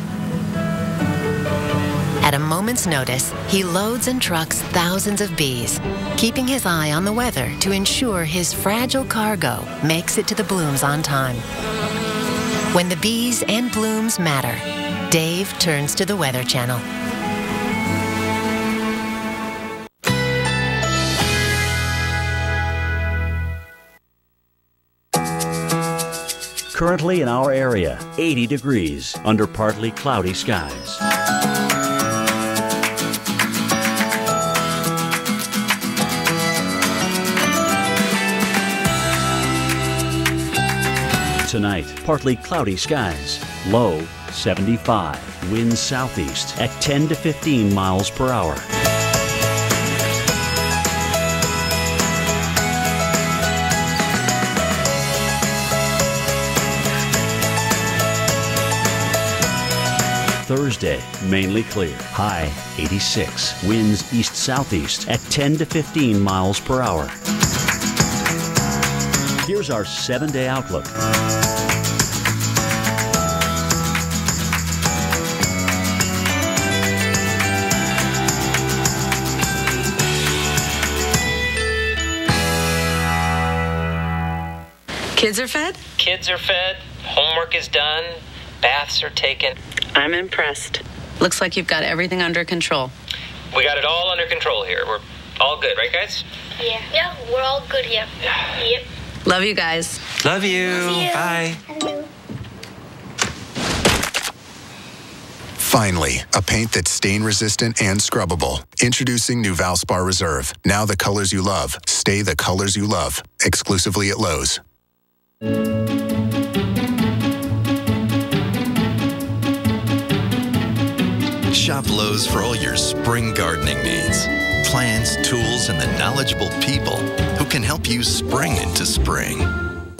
At a moment's notice, he loads and trucks thousands of bees, keeping his eye on the weather to ensure his fragile cargo makes it to the blooms on time. When the bees and blooms matter, Dave turns to the Weather Channel. Currently in our area, 80 degrees under partly cloudy skies. Tonight, partly cloudy skies, low 75, winds southeast at 10 to 15 miles per hour. Thursday, mainly clear. High 86. Winds east-southeast at 10 to 15 miles per hour. Here's our 7-day outlook. Kids are fed? Kids are fed. Homework is done. Baths are taken. I'm impressed. Looks like you've got everything under control. We got it all under control here. We're all good, right, guys? Yeah. Yeah, we're all good here. Yep. Love you guys. Love you. Love you. Bye. Finally, a paint that's stain-resistant and scrubbable. Introducing new Valspar Reserve. Now the colors you love stay the colors you love. Exclusively at Lowe's. Shop Lowe's for all your spring gardening needs. Plants, tools, and the knowledgeable people who can help you spring into spring.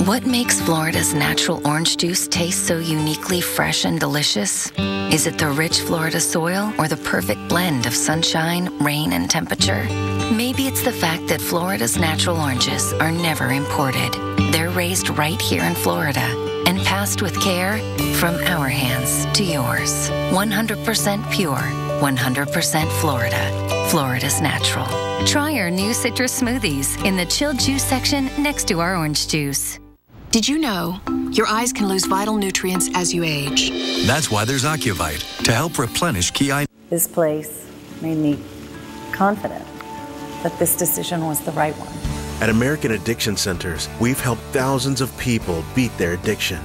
What makes Florida's natural orange juice taste so uniquely fresh and delicious? Is it the rich Florida soil or the perfect blend of sunshine, rain, and temperature? Maybe it's the fact that Florida's natural oranges are never imported. They're raised right here in Florida and passed with care from our hands to yours. 100% pure, 100% Florida. Florida's natural. Try our new citrus smoothies in the chilled juice section next to our orange juice. Did you know your eyes can lose vital nutrients as you age? That's why there's Ocuvite, to help replenish key eye. This place made me confident that this decision was the right one. At American Addiction Centers, we've helped thousands of people beat their addiction.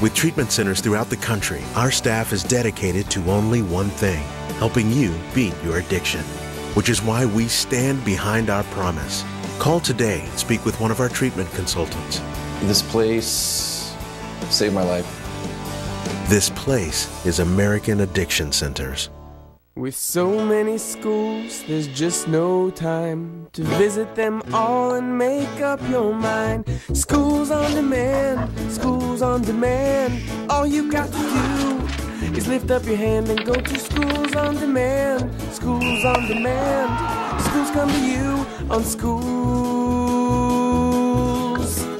With treatment centers throughout the country, our staff is dedicated to only one thing: helping you beat your addiction. which is why we stand behind our promise. Call today and speak with one of our treatment consultants. This place saved my life. This place is American Addiction Centers. With so many schools, there's just no time to visit them all and make up your mind. Schools on demand, schools on demand. All you got to do is lift up your hand and go to Schools on Demand. Schools on Demand. Schools come to you on Schools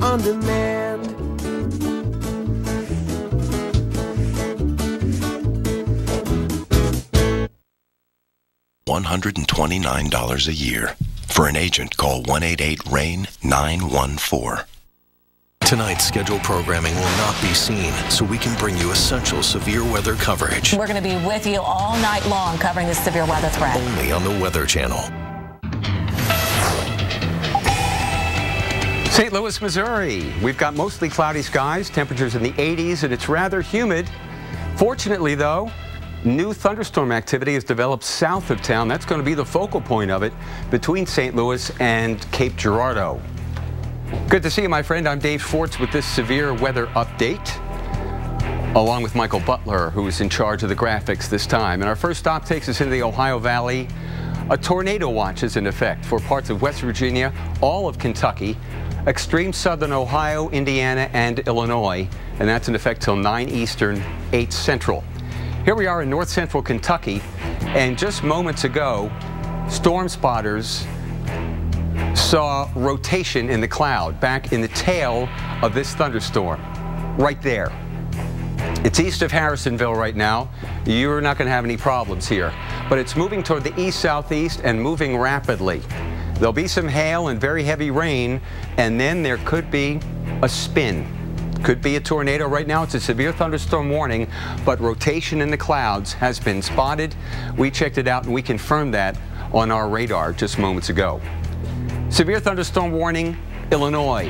on Demand. $129 a year. For an agent, call 188-RAIN-914. Tonight's scheduled programming will not be seen, so we can bring you essential severe weather coverage. We're going to be with you all night long covering this severe weather threat. Only on the Weather Channel. St. Louis, Missouri. We've got mostly cloudy skies, temperatures in the 80s, and it's rather humid. Fortunately, though, new thunderstorm activity has developed south of town. That's going to be the focal point of it between St. Louis and Cape Girardeau. Good to see you, my friend. I'm Dave Schwartz with this severe weather update, along with Michael Butler, who is in charge of the graphics this time. And our first stop takes us into the Ohio Valley. A tornado watch is in effect for parts of West Virginia, all of Kentucky, extreme southern Ohio, Indiana, and Illinois. And that's in effect till 9 Eastern, 8 Central. Here we are in north central Kentucky, and just moments ago, storm spotters saw rotation in the cloud back in the tail of this thunderstorm, right there. It's east of Harrisonville right now. You're not going to have any problems here, but it's moving toward the east-southeast and moving rapidly. There'll be some hail and very heavy rain, and then there could be a spin. Could be a tornado. Right now it's a severe thunderstorm warning, but rotation in the clouds has been spotted. We checked it out and we confirmed that on our radar just moments ago. Severe thunderstorm warning, Illinois,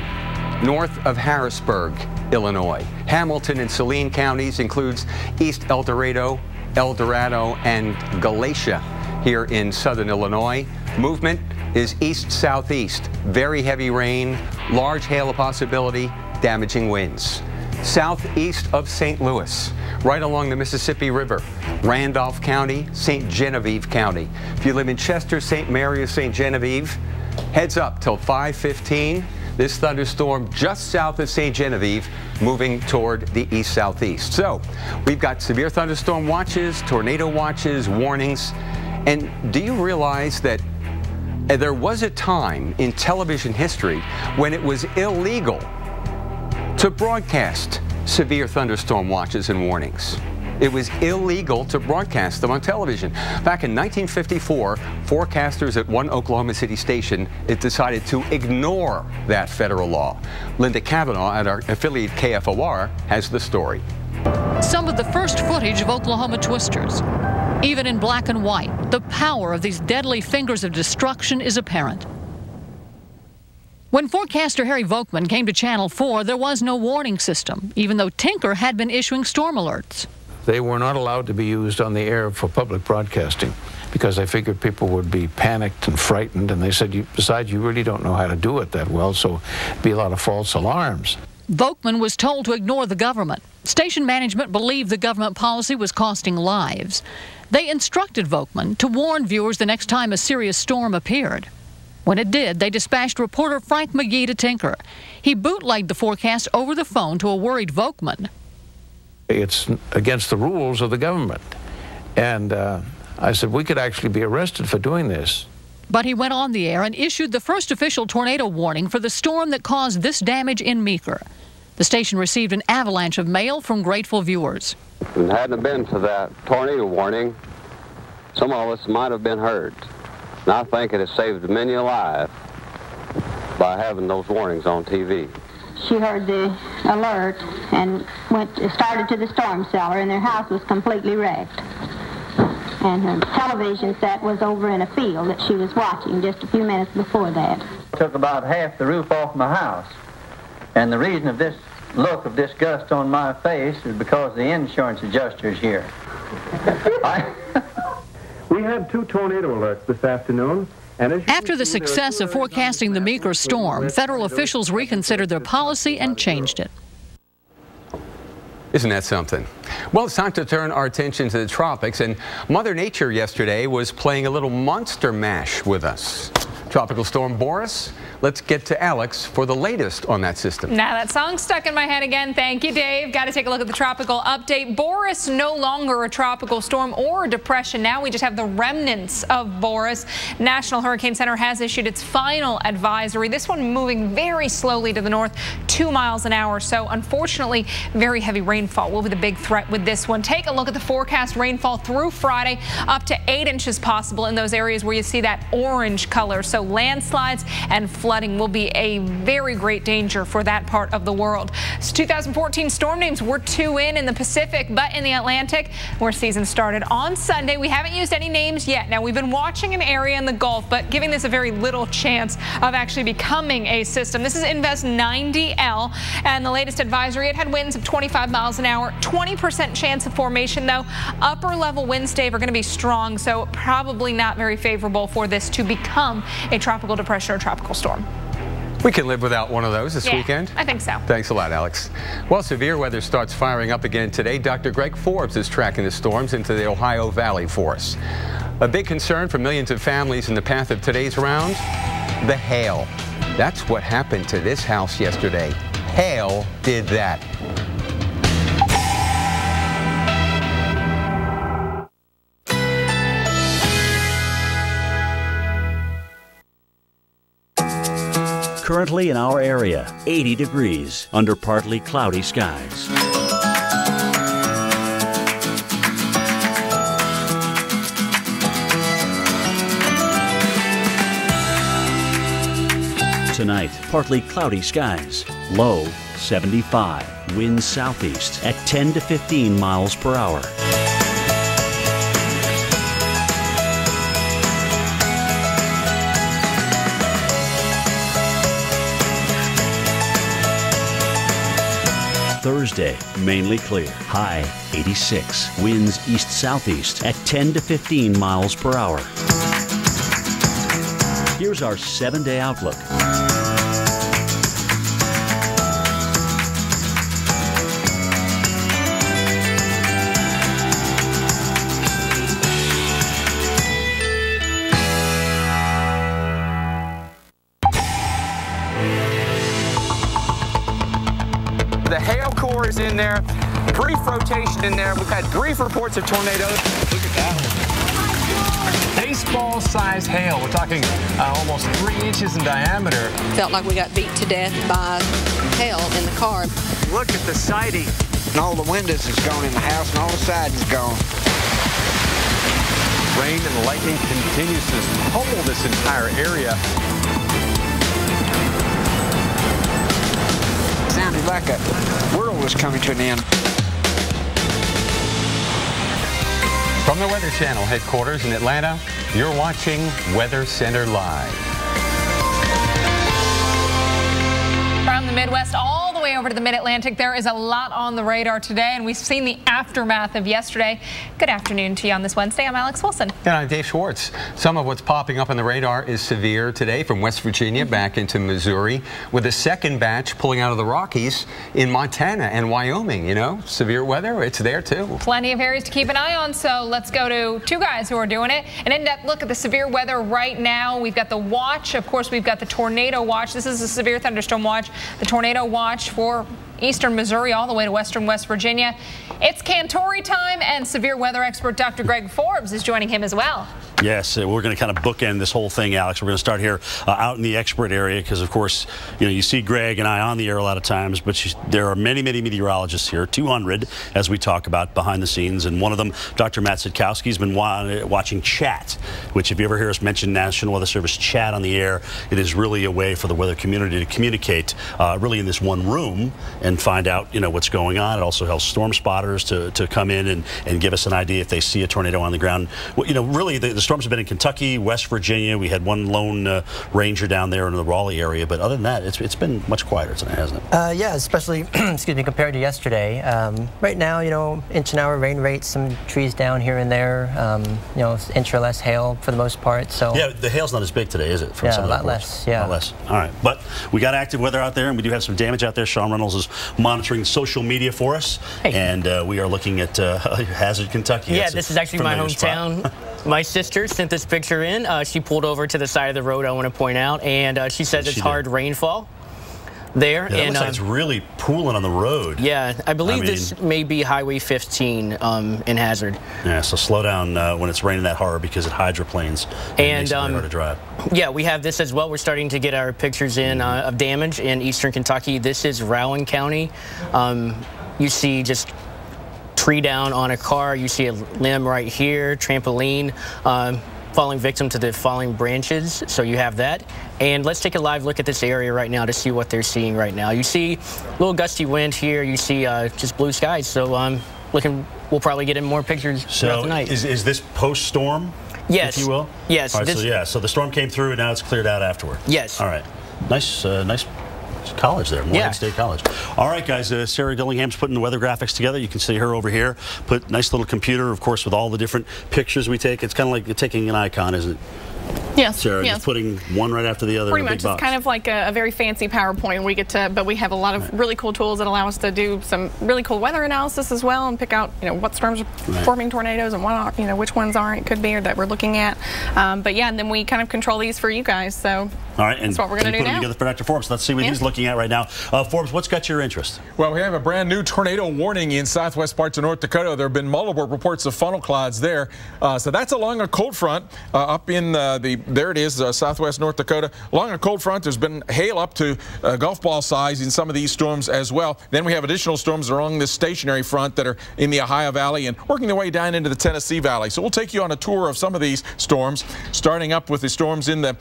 north of Harrisburg, Illinois. Hamilton and Saline counties includes East El Dorado, and Galatia here in southern Illinois. Movement is east-southeast. Very heavy rain, large hail a possibility, damaging winds. Southeast of St. Louis, right along the Mississippi River, Randolph County, St. Genevieve County. If you live in Chester, St. Mary, or St. Genevieve, heads up till 5:15. This thunderstorm just south of St. Genevieve, moving toward the east-southeast. So we've got severe thunderstorm watches, tornado watches, warnings. And do you realize that there was a time in television history when it was illegal to broadcast severe thunderstorm watches and warnings? It was illegal to broadcast them on television. Back in 1954, forecasters at one Oklahoma City station decided to ignore that federal law. Linda Cavanaugh at our affiliate KFOR has the story. Some of the first footage of Oklahoma twisters. Even in black and white, the power of these deadly fingers of destruction is apparent. When forecaster Harry Volkman came to Channel 4, there was no warning system, even though Tinker had been issuing storm alerts. They were not allowed to be used on the air for public broadcasting because they figured people would be panicked and frightened, and they said, besides, you really don't know how to do it that well, so it'd be a lot of false alarms. Volkman was told to ignore the government. Station management believed the government policy was costing lives. They instructed Volkman to warn viewers the next time a serious storm appeared. When it did, they dispatched reporter Frank McGee to Tinker. He bootlegged the forecast over the phone to a worried Volkman. It's against the rules of the government. And I said, we could actually be arrested for doing this. But he went on the air and issued the first official tornado warning for the storm that caused this damage in Meeker. The station received an avalanche of mail from grateful viewers. If it hadn't been for that tornado warning, some of us might have been hurt. And I think it has saved many a life by having those warnings on TV. She heard the alert and started to the storm cellar, and their house was completely wrecked. And her television set was over in a field that she was watching just a few minutes before that. Took about half the roof off my house. And the reason of this look of disgust on my face is because the insurance adjuster is here. We had 2 tornado alerts this afternoon. After the success of forecasting the Meeker storm, federal officials reconsidered their policy and changed it. Isn't that something? Well, it's time to turn our attention to the tropics, and Mother Nature yesterday was playing a little monster mash with us. Tropical storm Boris. Let's get to Alex for the latest on that system. Now that song stuck in my head again. Thank you, Dave. Got to take a look at the tropical update. Boris no longer a tropical storm or depression. Now we just have the remnants of Boris. National Hurricane Center has issued its final advisory. This one moving very slowly to the north, 2 miles an hour. So unfortunately, very heavy rainfall will be the big threat with this one. Take a look at the forecast rainfall through Friday, up to 8 inches possible in those areas where you see that orange color. So landslides and flooding will be a very great danger for that part of the world. So 2014 storm names were 2 in the Pacific, but in the Atlantic, where season started on Sunday. We haven't used any names yet. Now, we've been watching an area in the Gulf, but giving this a very little chance of actually becoming a system. This is Invest 90L, and the latest advisory, it had winds of 25 miles an hour, 20% chance of formation, though. Upper level winds, Dave, are going to be strong, so probably not very favorable for this to become a tropical depression or tropical storm. We can live without one of those this weekend. I think so. Thanks a lot, Alex. Well, severe weather starts firing up again today. Dr. Greg Forbes is tracking the storms into the Ohio Valley for us. A big concern for millions of families in the path of today's round, the hail. That's what happened to this house yesterday. Hail did that. Currently in our area, 80 degrees under partly cloudy skies. Tonight, partly cloudy skies, low 75, winds southeast at 10 to 15 miles per hour. Thursday, mainly clear. High 86. Winds east-southeast at 10 to 15 miles per hour. Here's our 7-day outlook. The hail core is in there, brief rotation in there. We've had brief reports of tornadoes. Look at that one. Baseball-sized hail. We're talking almost 3 inches in diameter. Felt like we got beat to death by hail in the car. Look at the siding. And all the windows is gone in the house and all the siding's gone. Rain and lightning continues to pummel this entire area. Sounded like a world was coming to an end. From the Weather Channel headquarters in Atlanta, you're watching Weather Center Live. From the Midwest all the way over to the Mid-Atlantic, there is a lot on the radar today, and we've seen the aftermath of yesterday. Good afternoon to you on this Wednesday. I'm Alex Wilson. And I'm Dave Schwartz. Some of what's popping up on the radar is severe today from West Virginia back into Missouri, with a second batch pulling out of the Rockies in Montana and Wyoming. You know, severe weather, it's there too. Plenty of areas to keep an eye on, so let's go to 2 guys who are doing it. An in-depth look at the severe weather right now. We've got the watch. Of course, we've got the tornado watch. This is a severe thunderstorm watch. The tornado watch for eastern Missouri all the way to western West Virginia. It's Cantori time, and severe weather expert Dr. Greg Forbes is joining him as well. Yes, we're going to kind of bookend this whole thing, Alex. We're going to start here out in the expert area because, of course, you know, you see Greg and I on the air a lot of times, but there are many, many meteorologists here, 200 as we talk about behind the scenes, and one of them, Dr. Matt Sitkowski, has been watching Chat, which if you ever hear us mention National Weather Service Chat on the air, it is really a way for the weather community to communicate really in this one room and find out, you know, what's going on. It also helps storm spotters to come in and give us an idea if they see a tornado on the ground. Well, you know, really the storm storms have been in Kentucky, West Virginia. We had one lone ranger down there in the Raleigh area, but other than that, it's been much quieter tonight, hasn't it? Yeah, especially excuse me, compared to yesterday. Right now, you know, inch an hour rain rates, some trees down here and there. You know, inch or less hail for the most part. So yeah, the hail's not as big today, is it? From yeah, some of a lot less. Yeah, a lot less. All right, but we got active weather out there, and we do have some damage out there. Sean Reynolds is monitoring social media for us, and we are looking at Hazard, Kentucky. Yeah, this is actually my hometown. My sister sent this picture in. She pulled over to the side of the road, I want to point out, and she says it's hard rainfall there. Yeah, and looks like it's really pooling on the road. Yeah, I believe this may be Highway 15 in Hazard. Yeah, so slow down when it's raining that hard because it hydroplanes and makes it really hard to drive. Yeah, we have this as well. We're starting to get our pictures in of damage in eastern Kentucky. This is Rowan County. You see just tree down on a car. You see a limb right here, trampoline. Falling victim to the falling branches, so you have that. And let's take a live look at this area right now to see what they're seeing right now. You see a little gusty wind here. You see just blue skies. So we'll probably get in more pictures throughout the night. Is this post-storm? Yes. If you will? Yes. All right, so the storm came through and now it's cleared out afterward. Yes. All right. Nice college there, Morgan State College. All right, guys, Sarah Dillingham's putting the weather graphics together. You can see her over here. Put nice little computer, of course, with all the different pictures we take. It's kind of like taking an icon, isn't it? Yes. Sarah, just putting one right after the other. Pretty in a much. big box. It's kind of like a very fancy PowerPoint. We get to, but we have a lot of really cool tools that allow us to do some really cool weather analysis as well and pick out, you know, what storms are forming tornadoes and what are, you know, which ones aren't. It could be or that we're looking at. But yeah, and then we kind of control these for you guys. So all right, and that's what we're going to do put them now. together for Dr. Forbes. Let's see what he's looking at right now. Forbes, what's got your interest? Well, we have a brand new tornado warning in southwest parts of North Dakota. There have been multiple reports of funnel clouds there. So that's along a cold front up in there it is, southwest North Dakota. Along a cold front, there's been hail up to golf ball size in some of these storms as well. Then we have additional storms along this stationary front that are in the Ohio Valley and working their way down into the Tennessee Valley. So we'll take you on a tour of some of these storms, starting up with the storms in the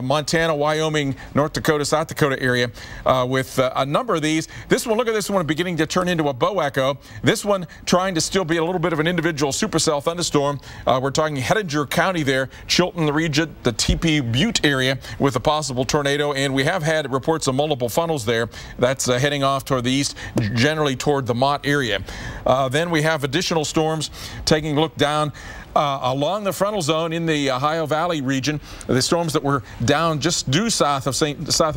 Montana, Wyoming, North Dakota, South Dakota area with a number of these. This one, look at this one beginning to turn into a bow echo. This one trying to still be a little bit of an individual supercell thunderstorm. We're talking Hettinger County there, Chilton region, the TP Butte area with a possible tornado, and we have had reports of multiple funnels there. That's heading off toward the east, generally toward the Mott area. Then we have additional storms taking a look down along the frontal zone in the Ohio Valley region. The storms that were down just due south and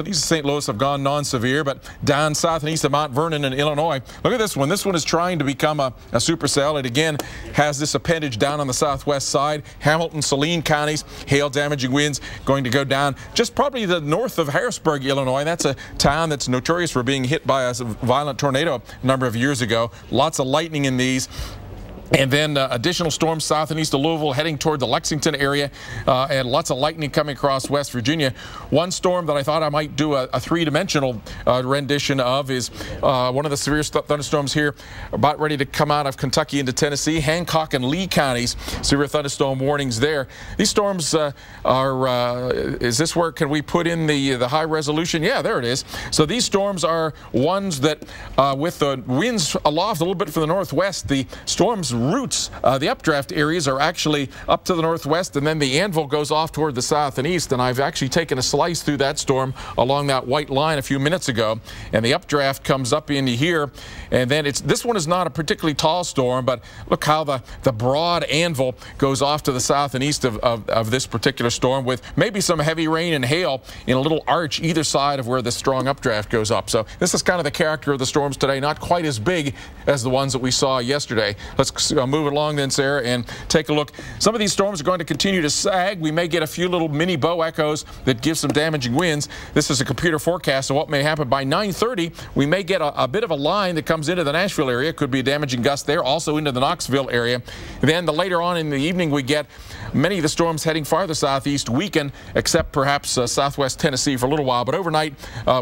east of St. Louis have gone non-severe, but down south and east of Mount Vernon in Illinois. Look at this one. This one is trying to become a supercell. It again has this appendage down on the southwest side. Hamilton, Saline counties, hail damaging winds going to go down just probably the north of Harrisburg, Illinois. That's a town that's notorious for being hit by a violent tornado a number of years ago. Lots of lightning in these. And then additional storms south and east of Louisville heading toward the Lexington area, and lots of lightning coming across West Virginia. One storm that I thought I might do a three-dimensional rendition of is one of the severe thunderstorms here about ready to come out of Kentucky into Tennessee. Hancock and Lee counties, severe thunderstorm warnings there. These storms is this where can we put in the high resolution? Yeah, there it is. So these storms are ones that with the winds aloft a little bit from the northwest, the storms roots, the updraft areas are actually up to the northwest, and then the anvil goes off toward the south and east. And I've actually taken a slice through that storm along that white line a few minutes ago, and the updraft comes up into here, and then this one is not a particularly tall storm, but look how the broad anvil goes off to the south and east of this particular storm, with maybe some heavy rain and hail in a little arch either side of where the strong updraft goes up. So this is kind of the character of the storms today, not quite as big as the ones that we saw yesterday. Let's move it along then, Sarah, and take a look. Some of these storms are going to continue to sag. We may get a few little mini bow echoes that give some damaging winds. This is a computer forecast of what may happen. By 9:30, we may get a bit of a line that comes into the Nashville area. Could be a damaging gust there, also into the Knoxville area. And then later on in the evening, we get many of the storms heading farther southeast, weaken, except perhaps southwest Tennessee for a little while. But overnight,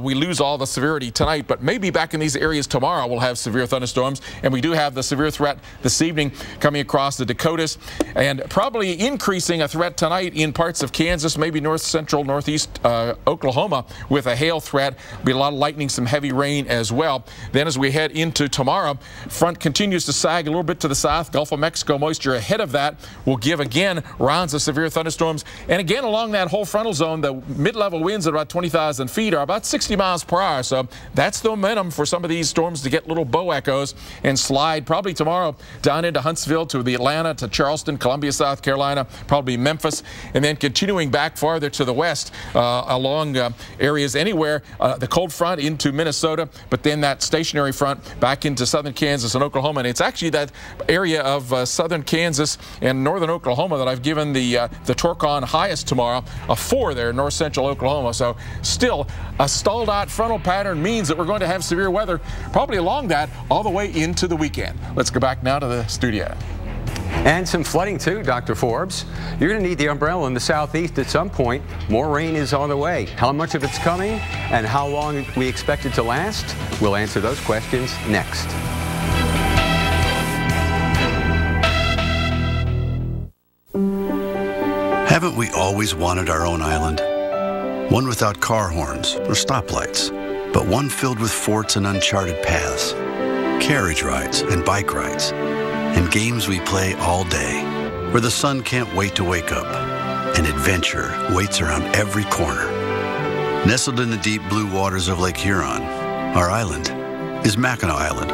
we lose all the severity tonight. But maybe back in these areas tomorrow, we'll have severe thunderstorms. And we do have the severe threat this evening evening coming across the Dakotas, and probably increasing a threat tonight in parts of Kansas, maybe north central, northeast Oklahoma with a hail threat. Be a lot of lightning, some heavy rain as well. Then as we head into tomorrow, front continues to sag a little bit to the south. Gulf of Mexico moisture ahead of that will give again rounds of severe thunderstorms. And again, along that whole frontal zone, the mid-level winds at about 20,000 feet are about 60 miles per hour. So that's the momentum for some of these storms to get little bow echoes and slide probably tomorrow down into Huntsville, to the Atlanta, to Charleston, Columbia, South Carolina, probably Memphis, and then continuing back farther to the west along areas anywhere, the cold front into Minnesota, but then that stationary front back into southern Kansas and Oklahoma. And it's actually that area of southern Kansas and northern Oklahoma that I've given the torque on highest tomorrow, a 4 there in north central Oklahoma. So still a stalled out frontal pattern means that we're going to have severe weather probably along that all the way into the weekend. Let's go back now to the studio. And some flooding too, Dr. Forbes. You're going to need the umbrella in the southeast at some point. More rain is on the way. How much of it's coming and how long we expect it to last? We'll answer those questions next. Haven't we always wanted our own island? One without car horns or stoplights, but one filled with forts and uncharted paths, carriage rides and bike rides, and games we play all day, where the sun can't wait to wake up, and adventure waits around every corner. Nestled in the deep blue waters of Lake Huron, our island is Mackinac Island.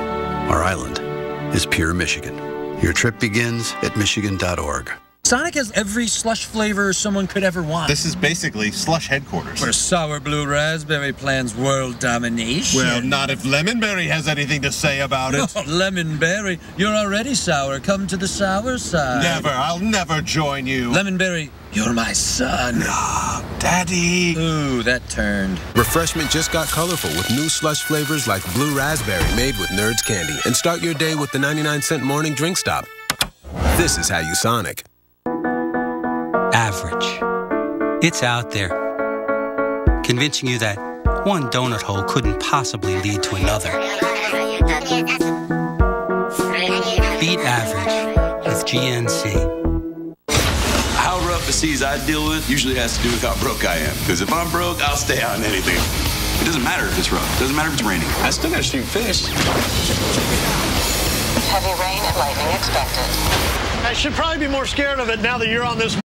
Our island is pure Michigan. Your trip begins at Michigan.org. Sonic has every slush flavor someone could ever want. This is basically slush headquarters. Where sour blue raspberry plans world domination. Well, not if Lemonberry has anything to say about it. Oh, Lemonberry, you're already sour. Come to the sour side. Never. I'll never join you. Lemonberry, you're my son. No, Daddy. Ooh, that turned. Refreshment just got colorful with new slush flavors like blue raspberry made with Nerds candy. And start your day with the 99-cent morning drink stop. This is how you Sonic. Average. It's out there, convincing you that one donut hole couldn't possibly lead to another. Beat average with GNC. How rough the seas I deal with usually has to do with how broke I am. Because if I'm broke, I'll stay out in anything. It doesn't matter if it's rough. It doesn't matter if it's raining. I still gotta shoot fish. Heavy rain and lightning expected. I should probably be more scared of it now that you're on this